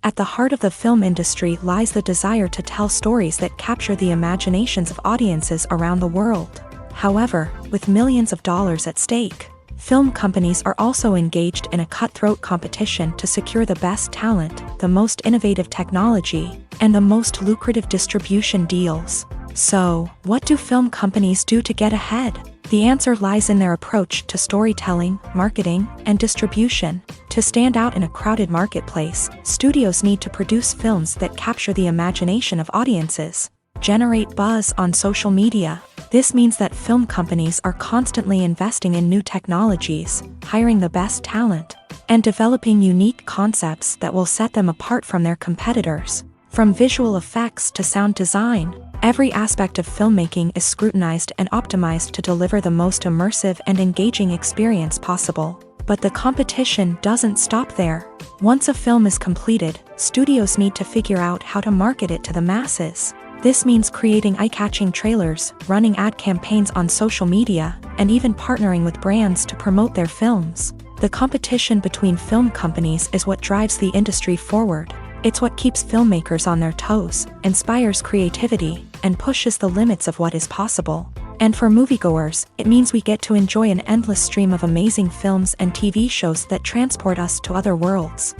At the heart of the film industry lies the desire to tell stories that capture the imaginations of audiences around the world. However, with millions of dollars at stake, film companies are also engaged in a cutthroat competition to secure the best talent, the most innovative technology, and the most lucrative distribution deals. So, what do film companies do to get ahead? The answer lies in their approach to storytelling, marketing, and distribution. To stand out in a crowded marketplace, studios need to produce films that capture the imagination of audiences, generate buzz on social media. This means that film companies are constantly investing in new technologies, hiring the best talent, and developing unique concepts that will set them apart from their competitors. From visual effects to sound design, every aspect of filmmaking is scrutinized and optimized to deliver the most immersive and engaging experience possible. But the competition doesn't stop there. Once a film is completed, studios need to figure out how to market it to the masses. This means creating eye-catching trailers, running ad campaigns on social media, and even partnering with brands to promote their films. The competition between film companies is what drives the industry forward. It's what keeps filmmakers on their toes, inspires creativity, and pushes the limits of what is possible. And for moviegoers, it means we get to enjoy an endless stream of amazing films and TV shows that transport us to other worlds.